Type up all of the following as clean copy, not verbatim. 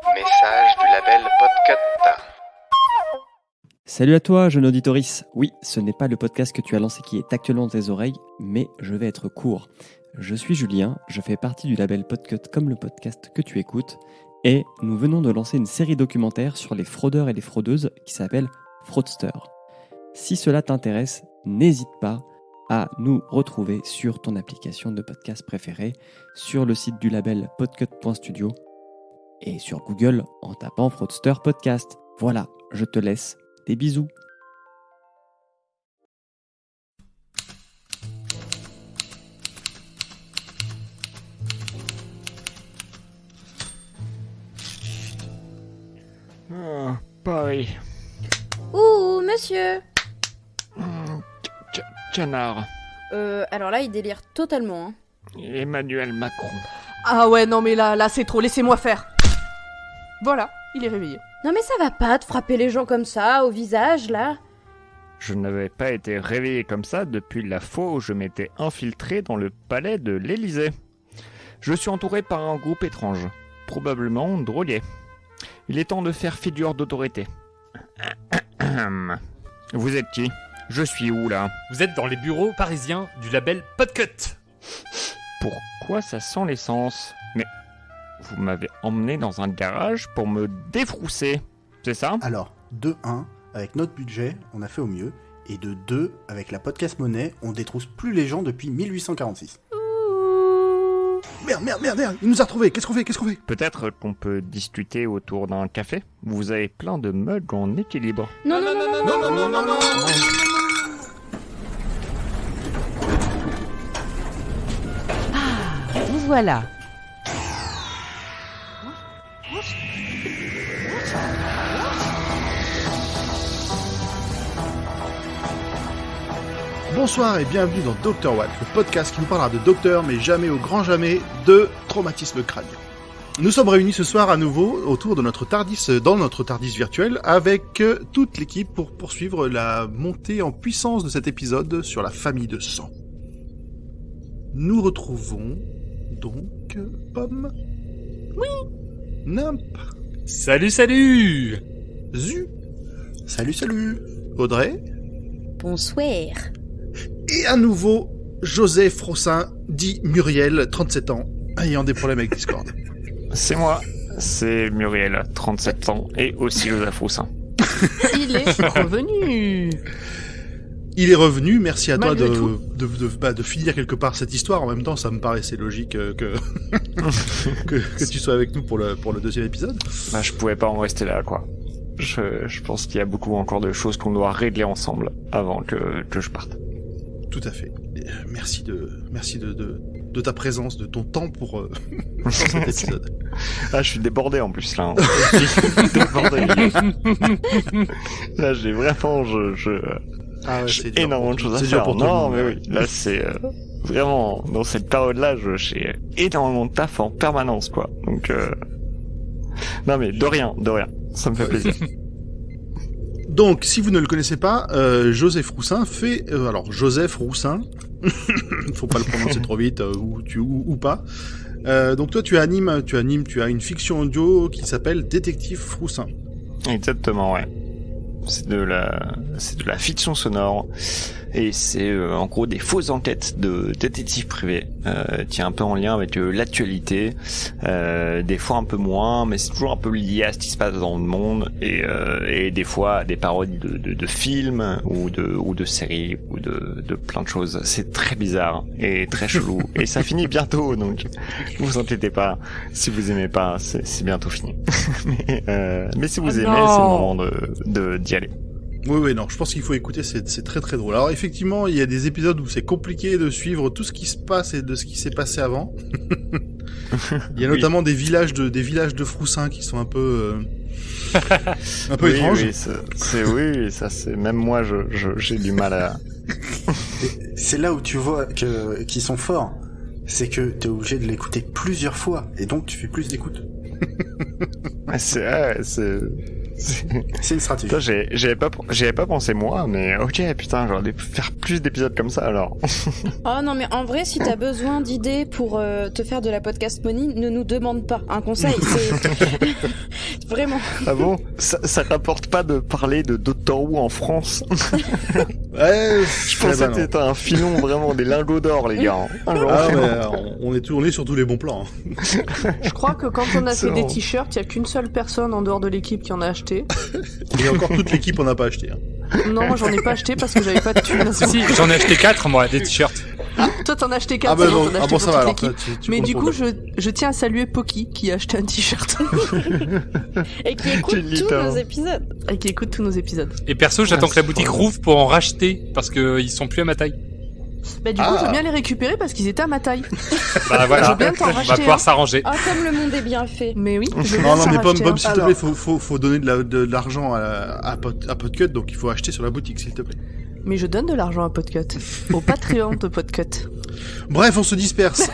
Message du label Podcut. Salut à toi, jeune auditorice. Oui, ce n'est pas le podcast que tu as lancé qui est actuellement dans tes oreilles, mais je vais être court. Je suis Julien, je fais partie du label Podcut comme le podcast que tu écoutes, et nous venons de lancer une série documentaire sur les fraudeurs et les fraudeuses qui s'appelle Fraudster. Si cela t'intéresse, n'hésite pas à nous retrouver sur ton application de podcast préférée, sur le site du label podcut.studio et sur Google en tapant Fraudster Podcast. Voilà, je te laisse. Des bisous. Paris. Ouh, monsieur. Canard. Alors là, il délire totalement. Hein. Emmanuel Macron. Ah ouais, non mais là c'est trop, laissez-moi faire. Voilà, il est réveillé. Non mais ça va pas de frapper les gens comme ça, au visage, là. Je n'avais pas été réveillé comme ça depuis la fois où je m'étais infiltré dans le palais de l'Élysée. Je suis entouré par un groupe étrange, probablement drôlier. Il est temps de faire figure d'autorité. Vous êtes qui ? Je suis où là ? Vous êtes dans les bureaux parisiens du label Podcut. Pourquoi ça sent l'essence ? Mais vous m'avez emmené dans un garage pour me défrousser, c'est ça ? Alors, de 1, avec notre budget, on a fait au mieux, et de 2, avec la podcast monnaie, on détrousse plus les gens depuis 1846. Merde, il nous a retrouvés, qu'est-ce qu'on fait ? Peut-être qu'on peut discuter autour d'un café ? Vous avez plein de mugs en équilibre. Non. Vous voilà. Bonsoir et bienvenue dans Dr Watt, le podcast qui nous parlera de docteur, mais jamais au grand jamais de traumatisme crânien. Nous sommes réunis ce soir à nouveau autour de notre TARDIS, dans notre TARDIS virtuel, avec toute l'équipe pour poursuivre la montée en puissance de cet épisode sur la famille de sang. Nous retrouvons donc Pomme. Oui. Nimp. Salut. Zu. Salut. Audrey. Bonsoir. Et à nouveau, Joseph Roussin, dit Muriel, 37 ans, ayant des problèmes avec Discord. C'est moi, c'est Muriel, 37 ans, et aussi Joseph Roussin. Il est revenu. Il est revenu, merci à toi Malgré tout. de finir quelque part cette histoire. En même temps, ça me paraissait logique que tu sois avec nous pour le deuxième épisode. Bah, je pouvais pas en rester là, quoi. Je pense qu'il y a beaucoup encore de choses qu'on doit régler ensemble avant que je parte. Tout à fait. Merci de ta présence, de ton temps pour cet épisode. Ah, je suis débordé en plus, là. Débordé. Là, j'ai vraiment, Ah ouais, j'ai énormément de choses à faire. Non, mais oui, là, c'est vraiment, dans cette période-là, j'ai énormément de taf en permanence, quoi. Donc, non, mais de rien. Ça me fait plaisir. Donc, si vous ne le connaissez pas, Joseph Roussin fait... alors, Joseph Roussin, faut pas le prononcer trop vite, ou pas. Donc toi, tu as une fiction audio qui s'appelle Détective Roussin. Exactement, ouais. C'est de la fiction sonore et c'est en gros des fausses enquêtes de détectives privés qui est un peu en lien avec l'actualité, des fois un peu moins, mais c'est toujours un peu lié à ce qui se passe dans le monde et des fois des parodies de films ou de séries ou de plein de choses. C'est très bizarre et très chelou et ça finit bientôt, donc vous inquiétez pas, si vous aimez pas, c'est bientôt fini. mais si vous aimez, c'est le moment d'y aller. Oui, non, je pense qu'il faut écouter, c'est très très drôle. Alors effectivement, il y a des épisodes où c'est compliqué de suivre tout ce qui se passe et de ce qui s'est passé avant. Il y a notamment des villages de Froussin qui sont un peu étranges. Oui, ça c'est même moi j'ai du mal à. C'est là où tu vois qu'ils sont forts. C'est que t'es obligé de l'écouter plusieurs fois et donc tu fais plus d'écoute. C'est une stratégie. J'avais pas pensé moi, mais ok, putain, j'aurais dû faire plus d'épisodes comme ça alors. Oh non mais en vrai, si t'as besoin d'idées pour te faire de la podcast money, ne nous demande pas un conseil. Vraiment. Ah bon? Ça rapporte pas de parler de Doctor Who en France? Ouais, Je pensais que c'était un filon vraiment des lingots d'or, les gars. On est sur tous les bons plans. Je crois que quand on a C'est fait des marrant. t-shirts, il y a qu'une seule personne en dehors de l'équipe qui en a acheté. Et encore toute l'équipe, on n'a pas acheté. Non, moi j'en ai pas acheté parce que j'avais pas de thunes. Si, j'en ai acheté 4 moi, des t-shirts. Toi t'en as acheté 4, Ah bah t'en non, as ah acheté bon, pour ça va alors. toute l'équipe. Tu Mais comptes du pour coup, le- je tiens à saluer Poki qui a acheté un t-shirt Et qui écoute Tu le dis, tous toi. nos épisodes. et qui écoute tous nos épisodes. Et perso, j'attends que la boutique rouvre pour en racheter parce que ils sont plus à ma taille. Bah du coup, je veux bien les récupérer parce qu'ils étaient à ma taille. Bah Je voilà, veux bien t'en on va racheter pouvoir un. s'arranger. Ah, comme le monde est bien fait. Mais oui, je veux Non, bien non, t'en mais racheter Pomme, un. s'il te plaît, faut donner de l'argent à Podcut, donc il faut acheter sur la boutique, s'il te plaît. Mais je donne de l'argent à Podcut. Au Patreon de Podcut. Bref, on se disperse.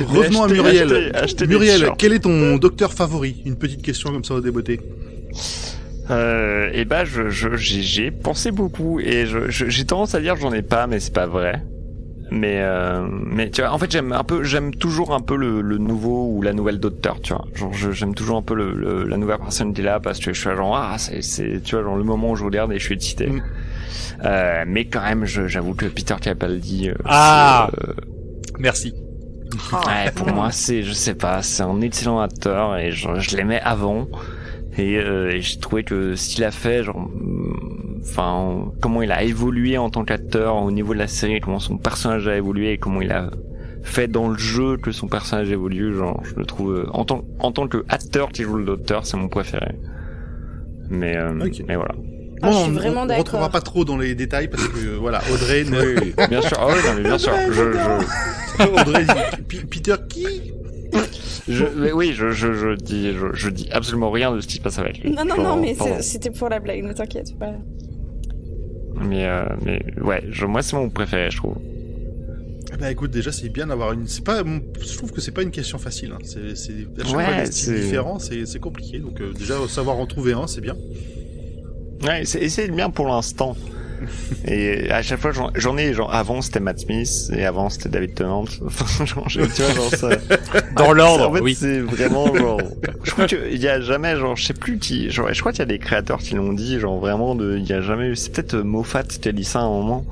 Revenons à Achetez- Muriel. achetez des Muriel, t-shirts. quel est ton docteur favori? Une petite question comme ça au débeauté. Et bah, j'ai pensé beaucoup et j'ai tendance à dire que j'en ai pas, mais c'est pas vrai. Mais tu vois, en fait, j'aime toujours un peu le nouveau ou la nouvelle docteur, tu vois. Genre, j'aime toujours un peu la nouvelle personne qui est là parce que je suis là, genre, c'est, tu vois, genre le moment où je regarde et je suis excité. Mm. Mais quand même, j'avoue que Peter Capaldi, Merci. ouais, pour moi, je sais pas, c'est un excellent acteur et je l'aimais avant. Et j'ai trouvé que ce qu'il a fait, genre, enfin, comment il a évolué en tant qu'acteur au niveau de la série, comment son personnage a évolué et comment il a fait dans le jeu que son personnage évolue, genre, je le trouve, en tant que acteur qui joue le docteur, c'est mon préféré. Mais voilà. Ah, je suis on vraiment d'accord. retrouvera pas trop dans les détails parce que, voilà, Audrey, Oui, bien sûr, ah oui, non, mais bien sûr, Audrey, Peter qui? je dis absolument rien de ce qui se passe avec lui. Non, non, Genre, non, mais pardon. c'était pour la blague, ne t'inquiète pas. Mais ouais, moi c'est mon préféré, je trouve. Bah écoute, déjà c'est bien d'avoir une. Je trouve que c'est pas une question facile. Hein. C'est à chaque Ouais, fois des styles c'est- différents, c'est compliqué. Donc déjà savoir en trouver un, c'est bien. Ouais, c'est bien pour l'instant. Et à chaque fois, j'en ai, genre, avant c'était Matt Smith, et avant c'était David Tennant. Enfin, genre, tu vois, genre, ça. Dans l'ordre, En fait, oui. c'est vraiment, genre, je crois qu'il y a jamais, genre, je sais plus qui, genre, je crois qu'il y a des créateurs qui l'ont dit, genre, vraiment, il y a jamais eu, c'est peut-être Moffat qui a dit ça à un moment,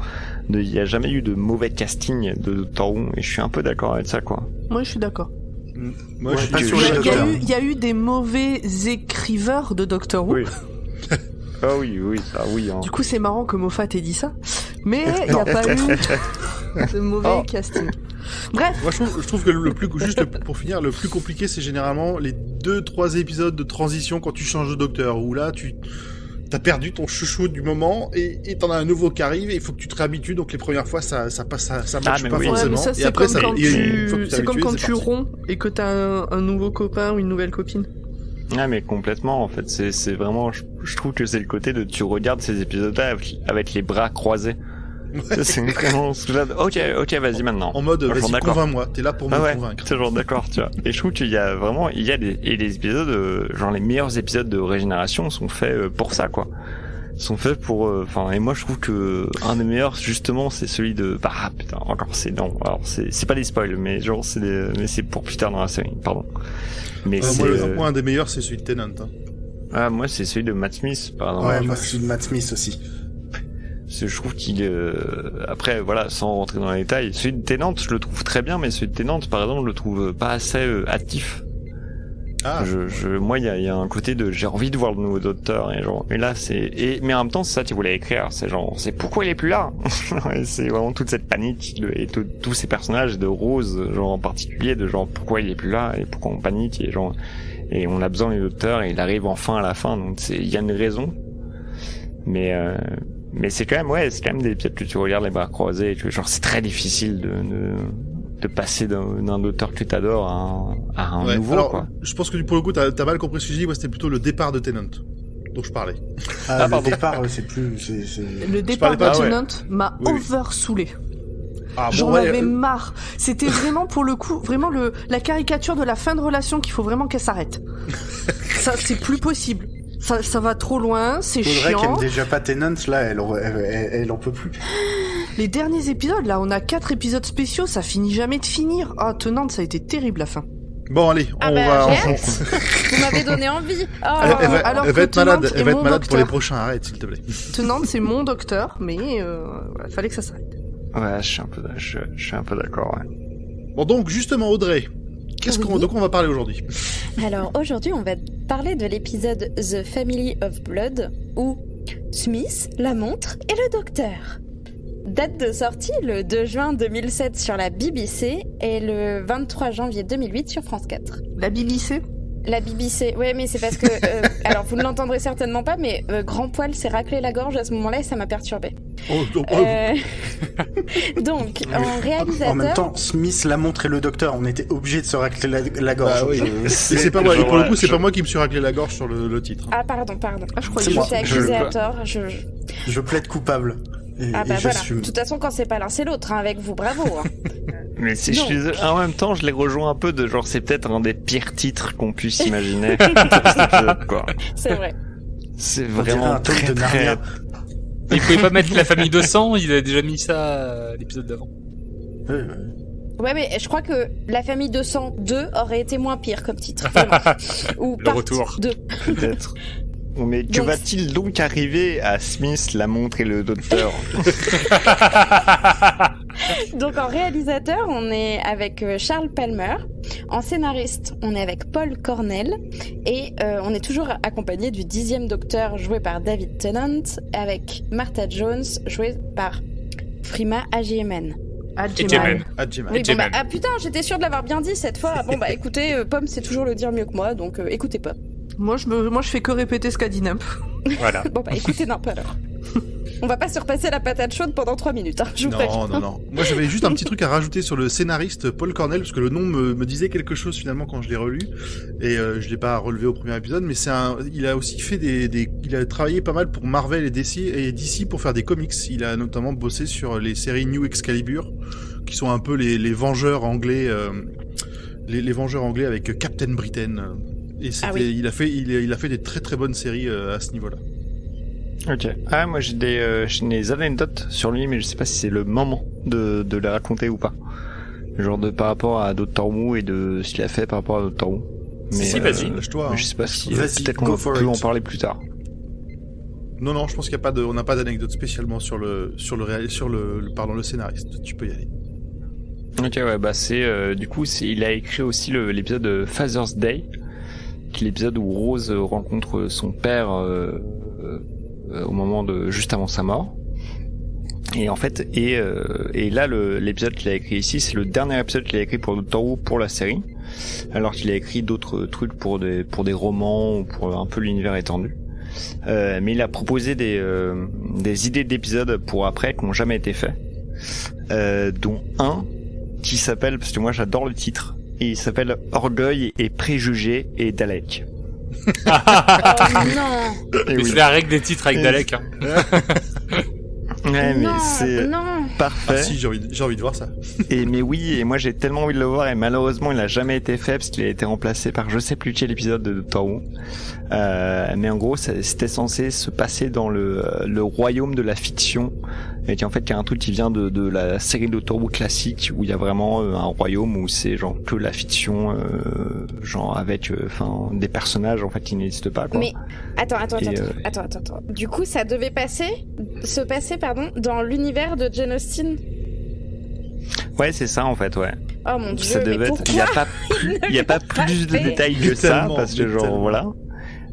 il y a jamais eu de mauvais casting de Doctor Who, et je suis un peu d'accord avec ça, quoi. Moi, je suis d'accord. Moi, Ouais, je suis pas sur Il y, les a- docteurs. il y a eu des mauvais écriveurs de Doctor Who. Oui. Ah oui, ça, oui, hein. Du coup, c'est marrant que Moffat ait dit ça. Mais il n'y a pas eu de mauvais Oh. casting. Bref, Moi, je trouve que pour finir, le plus compliqué, c'est généralement les 2-3 épisodes de transition quand tu changes de docteur, où là, t'as perdu ton chouchou du moment et t'en as un nouveau qui arrive et il faut que tu te réhabitues. Donc les premières fois, ça marche mais pas oui. ouais, forcément. mais ça, et c'est après, comme quand une fois que tu, t'es c'est comme habitué, quand c'est tu parti. romps et que t'as un nouveau copain ou une nouvelle copine. Ouais, mais complètement, en fait, c'est vraiment, je trouve que c'est le côté de, tu regardes ces épisodes-là avec les bras croisés. C'est vraiment, ok, vas-y maintenant. En mode, Genre, vas-y, d'accord. convainc-moi, t'es là pour me Ah ouais, convaincre. c'est genre d'accord, tu vois. Et je trouve qu'il y a vraiment, il y a des épisodes, genre les meilleurs épisodes de Régénération sont faits pour ça, quoi. Sont faits pour, enfin, et moi je trouve que un des meilleurs, justement, c'est celui de, putain, encore, alors c'est pas des spoils, mais genre mais c'est pour plus tard dans la série, pardon. Mais Moi, un des meilleurs, c'est celui de Tennant. Hein. moi c'est celui de Matt Smith, pardon. Ouais, moi, je suis de Matt Smith aussi. Parce que je trouve qu'il après voilà, sans rentrer dans les détails, celui de Tennant je le trouve très bien, mais celui de Tennant par exemple je le trouve pas assez actif. Ah, Moi il y a un côté de j'ai envie de voir le nouveau docteur et là mais en même temps c'est ça qu'il voulait écrire, c'est pourquoi il est plus là. Et c'est vraiment toute cette panique et tous ces personnages de Rose genre en particulier, de genre pourquoi il est plus là et pourquoi on panique et on a besoin du docteur et il arrive enfin à la fin, donc il y a une raison. Mais c'est quand même des épisodes que tu regardes les bras croisés et que genre c'est très difficile de passer d'un docteur que t'adores à un ouais. nouveau, Alors, quoi. je pense que pour le coup, t'as mal compris ce que je dis. Moi, c'était plutôt le départ de Tennant dont je parlais. Ah, le pardon. départ, c'est plus, Le départ de parlais pas- Tennant m'a Oui, oui. over-saoulé. Ah, J'en ouais, avais marre. C'était vraiment pour le coup, vraiment la caricature de la fin de relation qu'il faut vraiment qu'elle s'arrête. Ça, c'est plus possible. Ça va trop loin, c'est Audrey qui chiant. aime déjà pas Tennant, là, elle en peut plus. Les derniers épisodes, là, on a 4 épisodes spéciaux, ça finit jamais de finir. Ah, Tennant, ça a été terrible la fin. Bon, allez, Ah on bah, va... j'ai hâte. Vous m'avez donné envie. Oh. alors elle que va être malade, Tenante est elle va être mon malade pour les docteur. prochains, arrête, s'il te plaît. Tenante, c'est mon docteur, mais voilà, fallait que ça s'arrête. Ouais, je suis un peu d'accord, ouais. Bon, donc, justement, Audrey, Oui. de quoi on va parler aujourd'hui? Alors aujourd'hui, on va parler de l'épisode The Family of Blood où Smith, la montre et le docteur. Date de sortie le 2 juin 2007 sur la BBC et le 23 janvier 2008 sur France 4. La BBC. La BBC, ouais, mais c'est parce que... alors, vous ne l'entendrez certainement pas, mais Grand Poil s'est raclé la gorge à ce moment-là et ça m'a perturbée. Donc, en réalisateur... En même temps, Smith, la montre et le docteur, on était obligés de se racler la gorge. Ah oui. Et c'est pas moi, et pour le coup, c'est pas moi qui me suis raclé la gorge sur le titre. Ah, pardon. Ah, je croyais C'est que moi. Je suis accusée à tort. Je plaide coupable. Et, Ah et bah voilà. j'assume. De toute façon, quand c'est pas l'un, c'est l'autre, hein, avec vous, bravo. Hein. Mais si je Non. suis en même temps, je les rejoins un peu de genre, c'est peut-être un des pires titres qu'on puisse imaginer. Quoi. C'est vrai. C'est On dirait vraiment un tome très, de Narnia. Il pouvait pas mettre la famille de sang, il a déjà mis ça à l'épisode d'avant. Ouais, ouais. Ouais, mais je crois que La famille 202 aurait été moins pire comme titre. Vraiment. Ou Le Part retour. 2. peut-être. Mais que Donc- va-t-il donc arriver à Smith, la montre et le docteur? Donc en réalisateur, on est avec Charles Palmer. En scénariste, on est avec Paul Cornell. Et on est toujours accompagné du 10e docteur joué par David Tennant, avec Martha Jones jouée par Frima Agyeman. Jemen. Ah, Jim. Oui, bon, bah, Agyeman. ah putain, j'étais sûre de l'avoir bien dit cette fois. Bon bah écoutez, Pomme sait toujours le dire mieux que moi, donc écoutez Pomme. Moi, je fais que répéter ce qu'a dit Nimp. Voilà. Bon bah écoutez Nimp alors. On va pas se repasser la patate chaude pendant 3 minutes, hein, je vous préviens. Non. Moi, j'avais juste un petit truc à rajouter sur le scénariste Paul Cornell, parce que le nom me disait quelque chose finalement quand je l'ai relu, et je l'ai pas relevé au premier épisode, mais il a aussi fait il a travaillé pas mal pour Marvel et DC pour faire des comics. Il a notamment bossé sur les séries New Excalibur, qui sont un peu les Vengeurs anglais, les Vengeurs anglais avec Captain Britain. Et Ah oui. il a fait des très très bonnes séries à ce niveau-là. Ok. Ah, moi j'ai des anecdotes sur lui, mais je sais pas si c'est le moment de les raconter ou pas. Genre par rapport à Doctor Who et de ce qu'il a fait par rapport à Doctor Who. Mais, Si, vas-y. Lâche-toi, mais hein. je sais pas si Vas-y, peut-être go qu'on for peut it. en parler plus tard. Non, je pense qu'il y a on n'a pas d'anecdote spécialement sur le scénariste. Tu peux y aller. Ok, ouais, bah c'est du coup il a écrit aussi l'épisode Father's Day, qui est l'épisode où Rose rencontre son père au moment de juste avant sa mort. Et en fait, et là l'épisode qu'il a écrit ici, c'est le dernier épisode qu'il a écrit pour Doctor Who pour la série, alors qu'il a écrit d'autres trucs pour des romans ou pour un peu l'univers étendu. Mais il a proposé des idées d'épisodes pour après qui n'ont jamais été faits, dont un qui s'appelle, parce que moi j'adore le titre, et il s'appelle Orgueil et préjugés et Dalek. Oh non. Et Mais oui. c'est la règle des titres avec Dalek. Hein. Ouais, mais Non, c'est non. parfait. Ah si, j'ai envie de voir ça. Mais oui, et moi j'ai tellement envie de le voir, et malheureusement il a jamais été fait parce qu'il a été remplacé par je sais plus quel épisode de Doctor Who. Mais en gros c'était censé se passer dans le royaume de la fiction, et qui en fait y a un truc qui vient de la série Doctor Who classique, où il y a vraiment un royaume où c'est genre que la fiction, genre avec des personnages en fait qui n'existent pas, quoi. Mais attends. Et, Attends. Du coup, ça devait se passer, dans l'univers de Jane Austen. Ouais, c'est ça en fait, ouais. Oh mon dieu, Ça mais devait être, pourquoi il y a pas plus de fait détails que ça, Tellement, parce que genre tellement. voilà.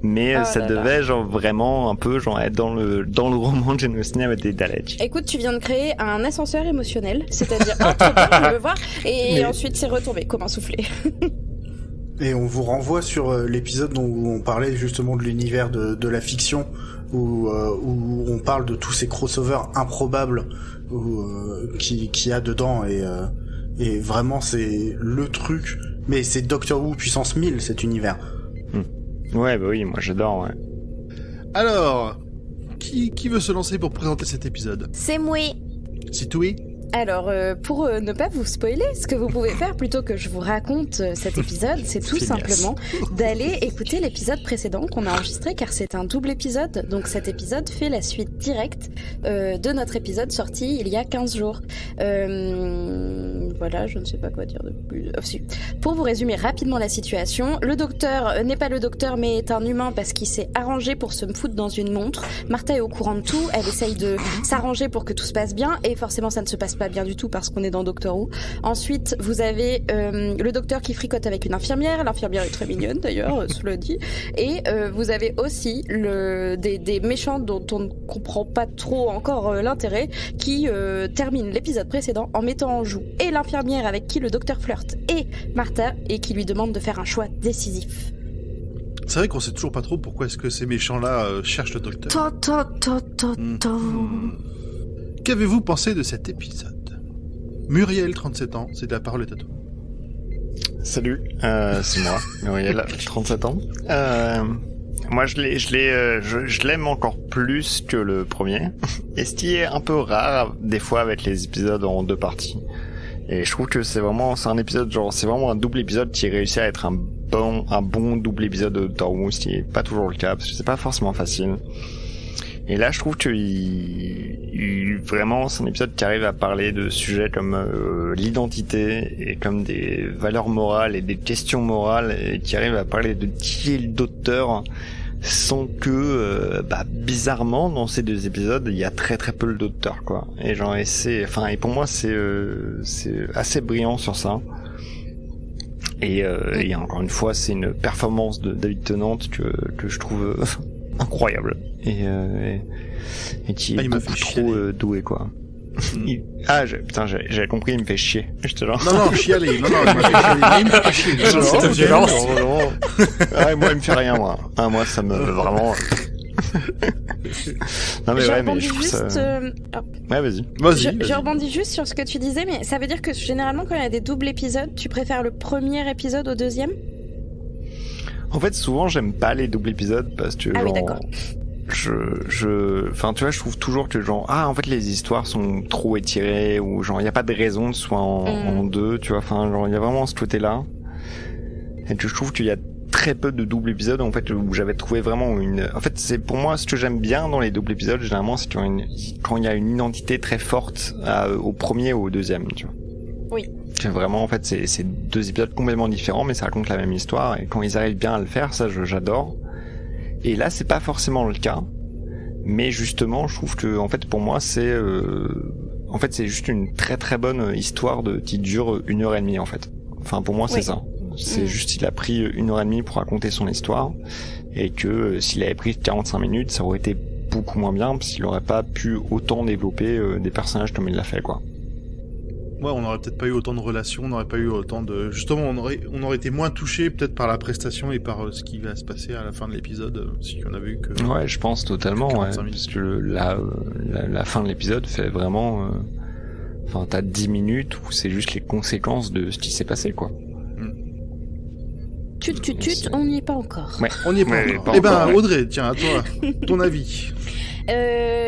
Mais Oh ça là là. devait genre vraiment un peu genre être dans le roman de Jane Austen avec des Daleks. Écoute, tu viens de créer un ascenseur émotionnel, c'est-à-dire oh trop bien, je veux voir, et Mais- ensuite c'est retombé comme un soufflé. Et on vous renvoie sur l'épisode où on parlait justement de l'univers de la fiction, où on parle de tous ces crossovers improbables qu'il y a dedans, et vraiment c'est le truc. Mais c'est Doctor Who puissance 1000 cet univers. Ouais, bah oui, moi j'adore, ouais. Alors, qui veut se lancer pour présenter cet épisode? C'est moi. C'est toi? Alors, pour ne pas vous spoiler, ce que vous pouvez faire plutôt que je vous raconte cet épisode, c'est tout Feignasse. simplement d'aller écouter l'épisode précédent qu'on a enregistré, car c'est un double épisode. Donc cet épisode fait la suite directe de notre épisode sorti il y a 15 jours. voilà, je ne sais pas quoi dire de plus. Pour vous résumer rapidement la situation, le docteur n'est pas le docteur mais est un humain parce qu'il s'est arrangé pour se foutre dans une montre. Martha est au courant de tout, elle essaye de s'arranger pour que tout se passe bien et forcément ça ne se passe pas bien du tout parce qu'on est dans Doctor Who. Ensuite, vous avez le docteur qui fricote avec une infirmière, l'infirmière est très mignonne d'ailleurs, cela dit, et vous avez aussi des méchants dont on ne comprend pas trop encore l'intérêt qui terminent l'épisode précédent en mettant en joue et l'infirmière avec qui le docteur flirte et Martha et qui lui demande de faire un choix décisif. C'est vrai qu'on sait toujours pas trop pourquoi est-ce que ces méchants-là cherchent le docteur. Qu'avez-vous pensé de cet épisode ? Muriel, 37 ans, c'est la parole est à toi. Salut, c'est moi, Muriel, 37 ans. Moi, je l'aime encore plus que le premier. Et ce qui est un peu rare, des fois, avec les épisodes en 2 parties. Et je trouve que c'est un épisode, genre, c'est vraiment un double épisode qui réussit à être un bon double épisode de Doctor Who, ce qui est pas toujours le cas, parce que c'est pas forcément facile. Et là, je trouve que vraiment, c'est un épisode qui arrive à parler de sujets comme l'identité et comme des valeurs morales et des questions morales, et qui arrive à parler de qui est le docteur, sans que, bizarrement, dans ces 2 épisodes, il y a très très peu le docteur, quoi. Et genre, et pour moi, c'est assez brillant sur ça. Et encore une fois, c'est une performance de David Tennant que je trouve incroyable et qui est beaucoup trop doué, quoi. J'avais compris, il me fait chier. J'étais genre... Non, chialer. Non, il me fait chialer. Il me fait chier. C'était violence. Moi, il me fait rien, moi. Moi, ça me vraiment... Non, mais ouais, mais je trouve ça... Ouais, vas-y. Je rebondis juste sur ce que tu disais, mais ça veut dire que généralement, quand il y a des doubles épisodes, tu préfères le premier épisode au deuxième ? En fait, souvent, j'aime pas les doubles épisodes parce que, oui, d'accord. Enfin, tu vois, je trouve toujours que en fait, les histoires sont trop étirées ou il y a pas de raison de soit en 2, tu vois. Enfin, il y a vraiment ce côté-là. Et que je trouve qu'il y a très peu de doubles épisodes, en fait, où j'avais trouvé vraiment en fait, c'est pour moi, ce que j'aime bien dans les doubles épisodes, généralement, c'est quand il y a une identité très forte au premier ou au deuxième, tu vois. Oui. Vraiment, en fait, c'est 2 épisodes complètement différents, mais ça raconte la même histoire, et quand ils arrivent bien à le faire, ça, j'adore. Et là, c'est pas forcément le cas, mais justement, je trouve que, en fait, pour moi, c'est juste une très très bonne histoire qui dure 1h30, en fait. Enfin, pour moi, c'est ça. C'est juste, il a pris 1h30 pour raconter son histoire, et que s'il avait pris 45 minutes, ça aurait été beaucoup moins bien, parce qu'il aurait pas pu autant développer des personnages comme il l'a fait, quoi. Ouais, on n'aurait peut-être pas eu autant de relations, on n'aurait pas eu autant de... Justement, on aurait été moins touché peut-être par la prestation et par ce qui va se passer à la fin de l'épisode, si on avait eu que... Ouais, je pense totalement, ouais. Parce que la fin de l'épisode fait vraiment... Enfin, t'as 10 minutes où c'est juste les conséquences de ce qui s'est passé, quoi. On n'y est pas encore. Ouais, on n'y est pas encore. Eh ben, Audrey, tiens, à toi, ton avis.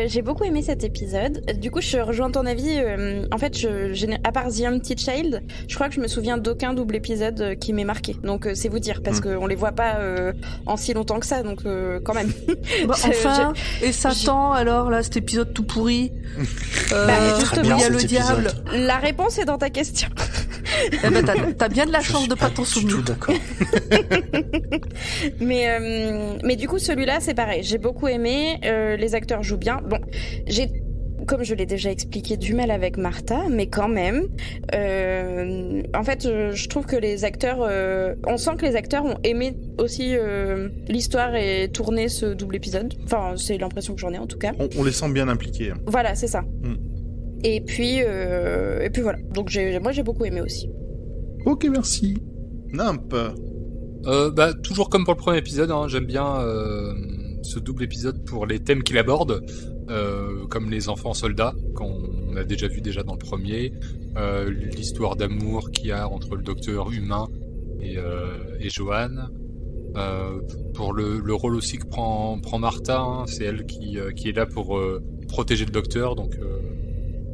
J'ai beaucoup aimé cet épisode. Du coup, je rejoins ton avis. En fait, à part The Empty Child, je crois que je me souviens d'aucun double épisode qui m'ait marqué. Donc, c'est vous dire, parce qu'on les voit pas en si longtemps que ça. Donc, quand même. Et Satan, alors, là, cet épisode tout pourri. Justement, il y a le diable. La réponse est dans ta question. Eh ben, t'as bien de la chance de pas t'en souvenir. Tout d'accord. Mais du coup, celui-là, c'est pareil. J'ai beaucoup aimé. Les acteurs jouent bien. Bon, j'ai, comme je l'ai déjà expliqué, du mal avec Martha, mais quand même. En fait, je trouve que les acteurs... on sent que les acteurs ont aimé aussi l'histoire et tourner ce double épisode. Enfin, c'est l'impression que j'en ai, en tout cas. On les sent bien impliqués. Voilà, c'est ça. Et puis voilà. Donc moi j'ai beaucoup aimé aussi. Ok, merci. Nimp. Toujours comme pour le premier épisode, j'aime bien ce double épisode pour les thèmes qu'il aborde, comme les enfants soldats, qu'on a déjà vu dans le premier, l'histoire d'amour qu'il y a entre le docteur humain et Joanne. Pour le rôle aussi que prend Martha, c'est elle qui est là pour protéger le docteur, donc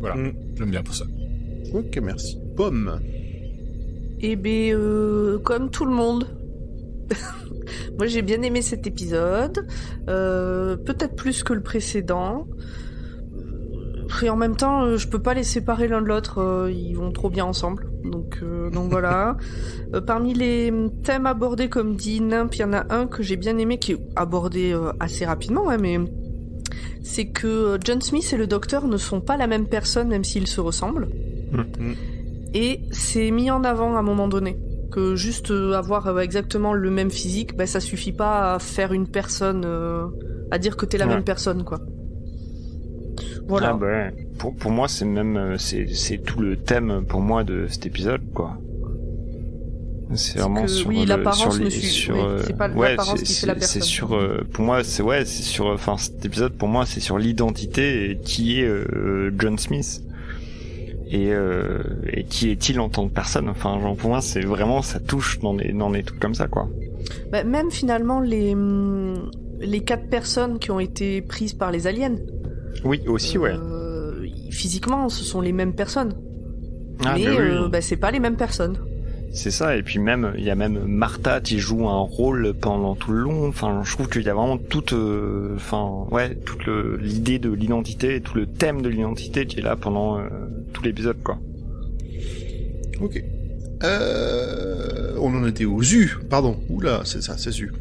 voilà, j'aime bien pour ça. Ok, merci. Pomme. Eh bien, comme tout le monde. Moi, j'ai bien aimé cet épisode. Peut-être plus que le précédent. Et en même temps, je peux pas les séparer l'un de l'autre. Ils vont trop bien ensemble. Donc voilà. Parmi les thèmes abordés, comme dit Nimp, il y en a un que j'ai bien aimé, qui est abordé assez rapidement, ouais, mais c'est que John Smith et le docteur ne sont pas la même personne, même s'ils se ressemblent. Et c'est mis en avant à un moment donné. Que juste avoir exactement le même physique, bah, ça suffit pas à faire une personne, à dire que t'es la même personne, quoi. Voilà. Ah bah, pour moi, c'est même c'est tout le thème pour moi de cet épisode, quoi. C'est vraiment sur oui, l'apparence sur ne les, suit. sur Oui, c'est pas l'apparence qui fait la personne. C'est sur pour moi c'est sur enfin cet épisode pour moi c'est sur l'identité et qui est John Smith et qui est-il en tant que personne. Enfin genre pour moi c'est vraiment ça touche dans des trucs comme ça, quoi. Bah, même finalement les 4 personnes qui ont été prises par les aliens. Oui, aussi, ouais. Physiquement, ce sont les mêmes personnes. Ah, mais oui. bah, c'est pas les mêmes personnes. C'est ça, et puis même, il y a même Martha qui joue un rôle pendant tout le long. Enfin, je trouve qu'il y a vraiment toute l'idée de l'identité et tout le thème de l'identité qui est là pendant tout l'épisode, quoi. Ok. On en était aux U, pardon. Oula, c'est ça, c'est U.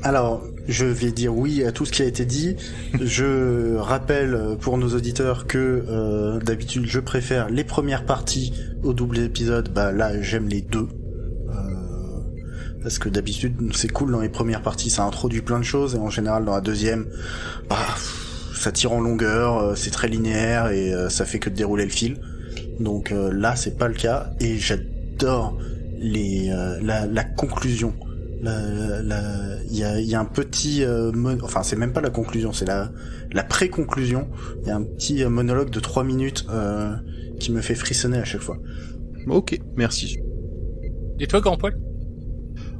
Alors, je vais dire oui à tout ce qui a été dit. Je rappelle pour nos auditeurs que d'habitude je préfère les premières parties au double épisode. Bah là, j'aime les deux. Parce que d'habitude c'est cool dans les premières parties, ça introduit plein de choses, et en général dans la deuxième, ça tire en longueur, c'est très linéaire et ça fait que de dérouler le fil. Donc là c'est pas le cas, et j'adore la conclusion. Il y a un petit enfin c'est même pas la conclusion, c'est la pré-conclusion. Il y a un petit monologue de 3 minutes qui me fait frissonner à chaque fois. Ok, merci. Et toi, Grand Poil?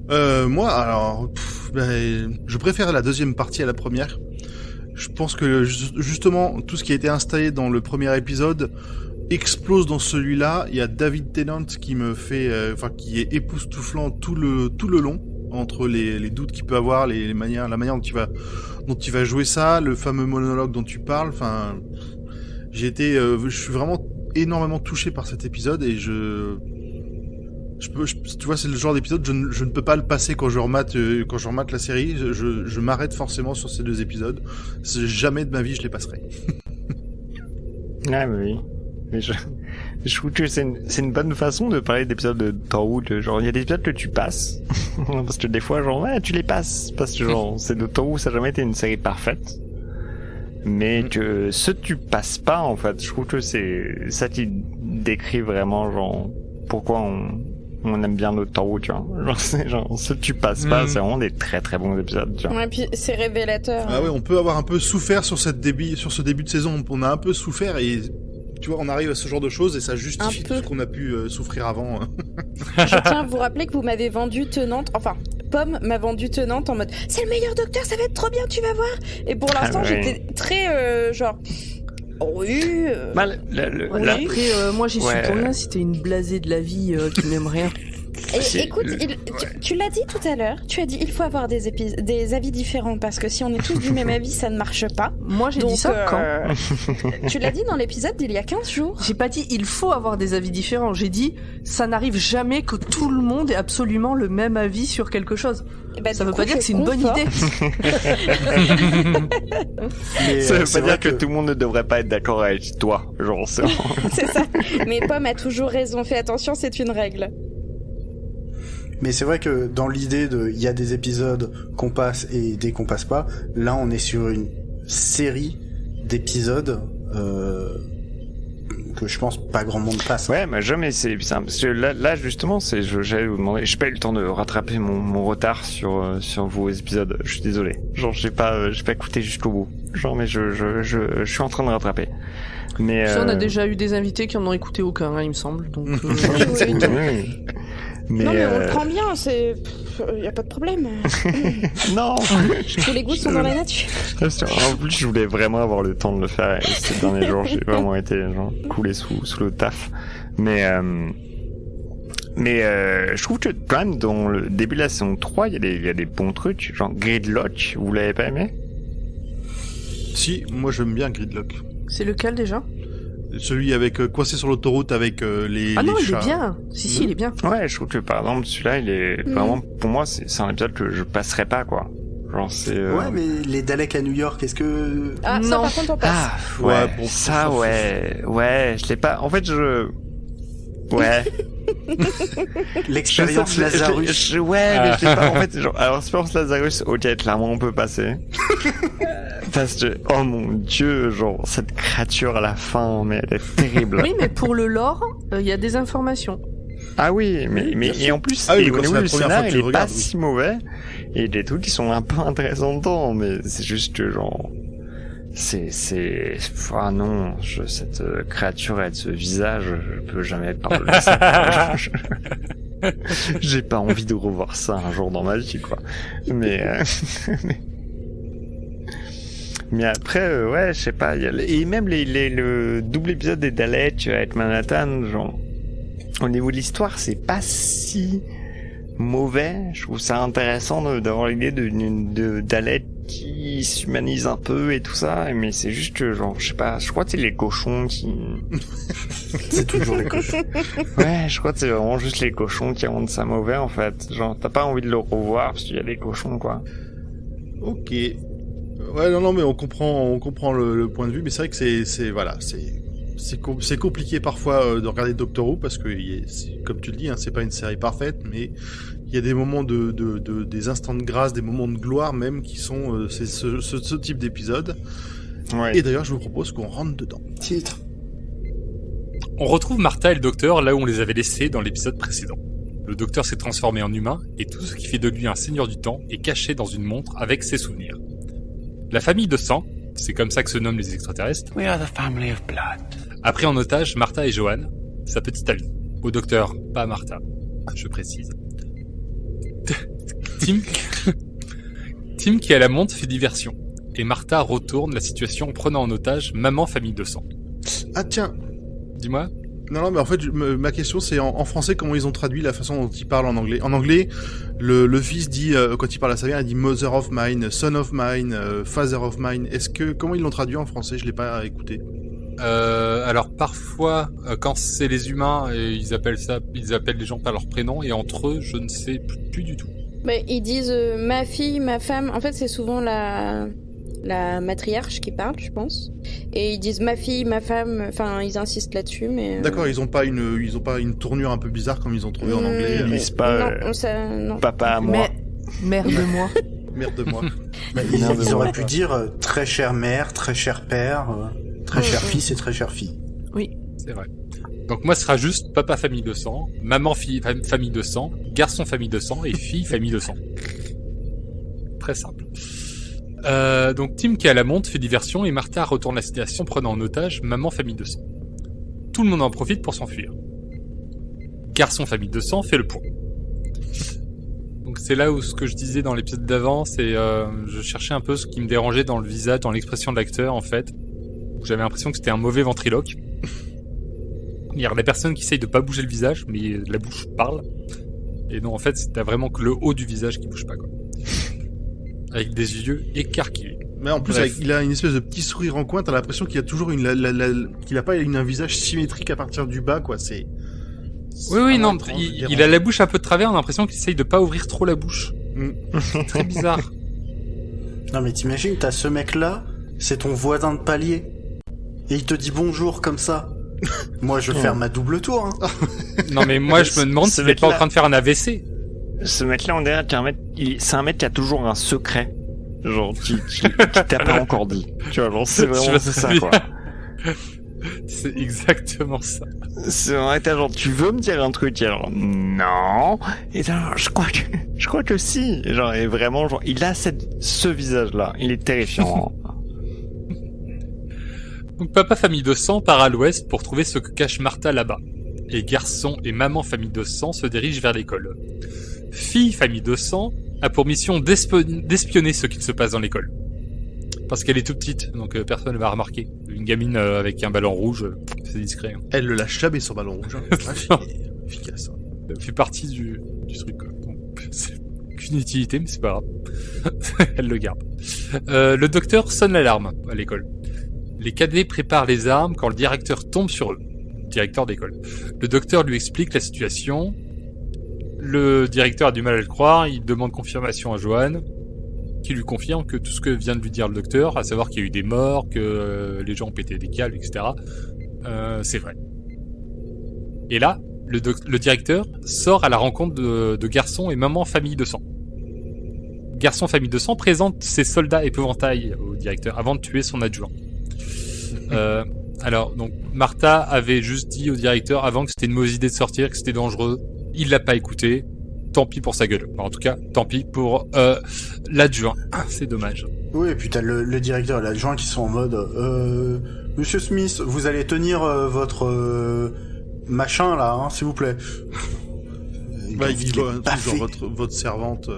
Moi, alors, je préfère la deuxième partie à la première. Je pense que justement tout ce qui a été installé dans le premier épisode explose dans celui-là. Il y a David Tennant qui me fait, qui est époustouflant tout le long, entre les doutes qu'il peut avoir, la manière dont il va jouer ça, le fameux monologue dont tu parles. Enfin, je suis vraiment énormément touché par cet épisode, et tu vois, c'est le genre d'épisode, je ne peux pas le passer quand je remate la série. Je m'arrête forcément sur ces 2 épisodes. Jamais de ma vie je les passerai. Ah oui. Mais je trouve que c'est une bonne façon de parler d'épisodes de Doctor Who. Genre, il y a des épisodes que tu passes. Parce que des fois, genre, ouais, tu les passes. Parce que genre, c'est Doctor Who, ça n'a jamais été une série parfaite. Mais que ceux que tu passes pas, en fait, je trouve que c'est ça qui décrit vraiment, genre, pourquoi on aime bien Doctor Who, tu vois. Genre, ceux que tu passes pas, c'est vraiment des très très bons épisodes, tu vois. Ouais, puis c'est révélateur. Ah ouais, on peut avoir un peu souffert sur ce début de saison. On a un peu souffert, et tu vois, on arrive à ce genre de choses et ça justifie tout ce qu'on a pu souffrir avant. Je tiens à vous rappeler que vous m'avez vendu Tenante, enfin, Pomme m'a vendu Tenante en mode « C'est le meilleur docteur, ça va être trop bien, tu vas voir !» Et pour l'instant, j'étais très genre... Oui. Après, moi j'y suis pour rien. Si t'es une blasée de la vie qui n'aime rien. Et, écoute, tu l'as dit tout à l'heure. Tu as dit il faut avoir des avis différents, parce que si on est tous du même avis, ça ne marche pas. Moi j'ai dit ça quand tu l'as dit dans l'épisode d'il y a 15 jours. J'ai pas dit il faut avoir des avis différents. J'ai dit ça n'arrive jamais que tout le monde ait absolument le même avis sur quelque chose. Ça veut pas dire que c'est une bonne idée. Mais ça veut pas dire que tout le monde ne devrait pas être d'accord avec toi. Genre, c'est ça. Mais Pomme a toujours raison. Fais attention, c'est une règle. Mais c'est vrai que dans l'idée il y a des épisodes qu'on passe et des qu'on passe pas, là on est sur une série d'épisodes que je pense pas grand monde passe. Ouais, mais jamais c'est parce que là justement, j'allais vous demander, j'ai pas eu le temps de rattraper mon retard sur vos épisodes. Je suis désolé. Genre j'ai pas écouté jusqu'au bout. Genre mais je suis en train de rattraper. Mais on a déjà eu des invités qui en ont écouté aucun, il me semble. Donc oui. Non mais on le prend bien, y a pas de problème. Non. Tous les goûts sont dans la nature. En plus, je voulais vraiment avoir le temps de le faire, et ces derniers jours, j'ai vraiment été genre coulé sous le taf. Mais je trouve que quand même dans le début de la saison 3, il y a des bons trucs, genre Gridlock, vous l'avez pas aimé? Si, moi j'aime bien Gridlock. C'est lequel déjà? Celui avec coincé sur l'autoroute avec les. Ah non, les il chats. est bien. Si, il est bien. Ouais, je trouve que par exemple celui-là, il est vraiment, pour moi, c'est un épisode que je passerai pas, quoi. Genre c'est. Ouais, mais les Daleks à New York, est-ce que... Ah, ça Non. par contre on passe. Ah, Ouais, ouais, bon, ça, bon, ouais, je l'ai pas. En fait, ouais. L'expérience Lazarus. Ouais, mais je l'ai pas. En fait, genre, alors expérience Lazarus, ok, clairement on peut passer. Parce que, oh mon dieu, genre cette créature à la fin, mais elle est terrible. Oui, mais pour le lore, il y a des informations. Ah oui, mais et en plus, Ah oui, et mais au quand niveau c'est du la première fois scénar, que il tu est le regardes, pas oui. si mauvais. Et des trucs qui sont un peu intéressants dedans, mais c'est juste que genre, ah non, cette créature avec ce visage, je peux jamais parler de ça. J'ai pas envie de revoir ça un jour dans ma vie, quoi. Mais mais après, ouais, je sais pas. Et même le double épisode des Daleks avec Manhattan, genre, au niveau de l'histoire, c'est pas si mauvais. Je trouve ça intéressant d'avoir l'idée de Daleks qui s'humanise un peu et tout ça, mais c'est juste que, genre, je sais pas, je crois que c'est les cochons qui... C'est toujours les cochons. Ouais, je crois que c'est vraiment juste les cochons qui rendent ça mauvais, en fait. Genre, t'as pas envie de le revoir parce qu'il y a des cochons, quoi. Ok. Ouais, non, mais on comprend le point de vue, mais c'est vrai que c'est compliqué parfois de regarder Doctor Who parce que, comme tu le dis, hein, c'est pas une série parfaite, mais il y a des moments des instants de grâce, des moments de gloire même qui sont c'est ce type d'épisode. Ouais. Et d'ailleurs, je vous propose qu'on rentre dedans. Titre. On retrouve Martha et le docteur là où on les avait laissés dans l'épisode précédent. Le docteur s'est transformé en humain et tout ce qui fait de lui un seigneur du temps est caché dans une montre avec ses souvenirs. La famille de sang, c'est comme ça que se nomment les extraterrestres, We are the family of blood. a pris en otage Martha et Johan, sa petite amie. Au docteur, pas Martha, je précise. Tim qui a la montre fait diversion. Et Martha retourne la situation en prenant en otage maman famille de sang. Ah tiens, Dis-moi. non, mais en fait, ma question c'est en français comment ils ont traduit la façon dont ils parlent en anglais. En anglais, le fils dit, quand il parle à sa mère, il dit mother of mine, son of mine, father of mine. Comment ils l'ont traduit en français? Je l'ai pas écouté. Alors parfois, quand c'est les humains, ils appellent les gens par leur prénom, et entre eux, je ne sais plus du tout. Mais ils disent ma fille, ma femme. En fait, c'est souvent la matriarche qui parle, je pense. Et ils disent ma fille, ma femme. Enfin, ils insistent là-dessus, mais. D'accord, ils ont pas une tournure un peu bizarre comme ils ont trouvé en anglais. Ils disent pas non. papa à moi. Merde de moi. Merde de moi. Ils auraient pu dire très chère mère, très cher père, très cher fils et très chère fille. Oui. C'est vrai. Donc moi, ce sera juste papa famille de sang, maman famille de sang, garçon famille de sang et fille famille de sang. Très simple. Donc Tim qui a la montre fait diversion et Martha retourne la situation prenant en otage maman famille de sang. Tout le monde en profite pour s'enfuir. Garçon famille de sang fait le point. Donc c'est là où ce que je disais dans l'épisode d'avant, c'est je cherchais un peu ce qui me dérangeait dans le visage, dans l'expression de l'acteur en fait. J'avais l'impression que c'était un mauvais ventriloque. Il y a la personne qui essaye de pas bouger le visage, mais la bouche parle. Et non, en fait, t'as vraiment que le haut du visage qui bouge pas, quoi. Avec des yeux écarquillés. Mais en plus, il a une espèce de petit sourire en coin. T'as l'impression qu'il a toujours qu'il a pas un visage symétrique à partir du bas, quoi. Oui, non, il a la bouche un peu de travers. On a l'impression qu'il essaye de pas ouvrir trop la bouche. C'est très bizarre. Non mais t'imagines, t'as ce mec-là, c'est ton voisin de palier. Et il te dit bonjour comme ça. Moi, je vais faire ma double tour. Hein. Non, mais moi, je me demande s'il est pas en train de faire un AVC. Ce mec-là, on dirait c'est un mec qui a toujours un secret. Genre, qui t'a pas encore dit. Tu vois, genre, c'est vraiment ça, quoi. C'est exactement ça. C'est vrai, t'as genre, tu veux me dire un truc? Et alors, non. Et alors, je crois que si. Et genre, et vraiment, genre, il a ce visage-là. Il est terrifiant. Donc papa famille de sang part à l'ouest pour trouver ce que cache Martha là-bas. Et garçon et maman famille de sang se dirigent vers l'école. Fille famille de sang a pour mission d'espionner ce qui se passe dans l'école. Parce qu'elle est toute petite, donc personne ne va remarquer. Une gamine avec un ballon rouge, c'est discret. Hein. Elle le lâche jamais son ballon rouge. Hein. Efficace. Hein. Ça fait partie du truc. Quoi. Donc, c'est qu'une utilité, mais c'est pas grave. Elle le garde. Le docteur sonne l'alarme à l'école. Les cadets préparent les armes quand le directeur tombe sur eux. Directeur d'école. Le docteur lui explique la situation. Le directeur a du mal à le croire. Il demande confirmation à Joanne, qui lui confirme que tout ce que vient de lui dire le docteur, à savoir qu'il y a eu des morts, que les gens ont pété des câbles, etc., c'est vrai. Et là, le directeur sort à la rencontre de garçons et mamans famille de sang. Garçon famille de sang présente ses soldats épouvantails au directeur avant de tuer son adjoint. Alors, donc, Martha avait juste dit au directeur avant que c'était une mauvaise idée de sortir, que c'était dangereux. Il l'a pas écouté. Tant pis pour sa gueule. Enfin, en tout cas, tant pis pour l'adjoint. C'est dommage. Oui, et puis t'as le directeur et l'adjoint qui sont en mode Monsieur Smith, vous allez tenir votre machin là, hein, s'il vous plaît. Bah, il dit genre votre servante.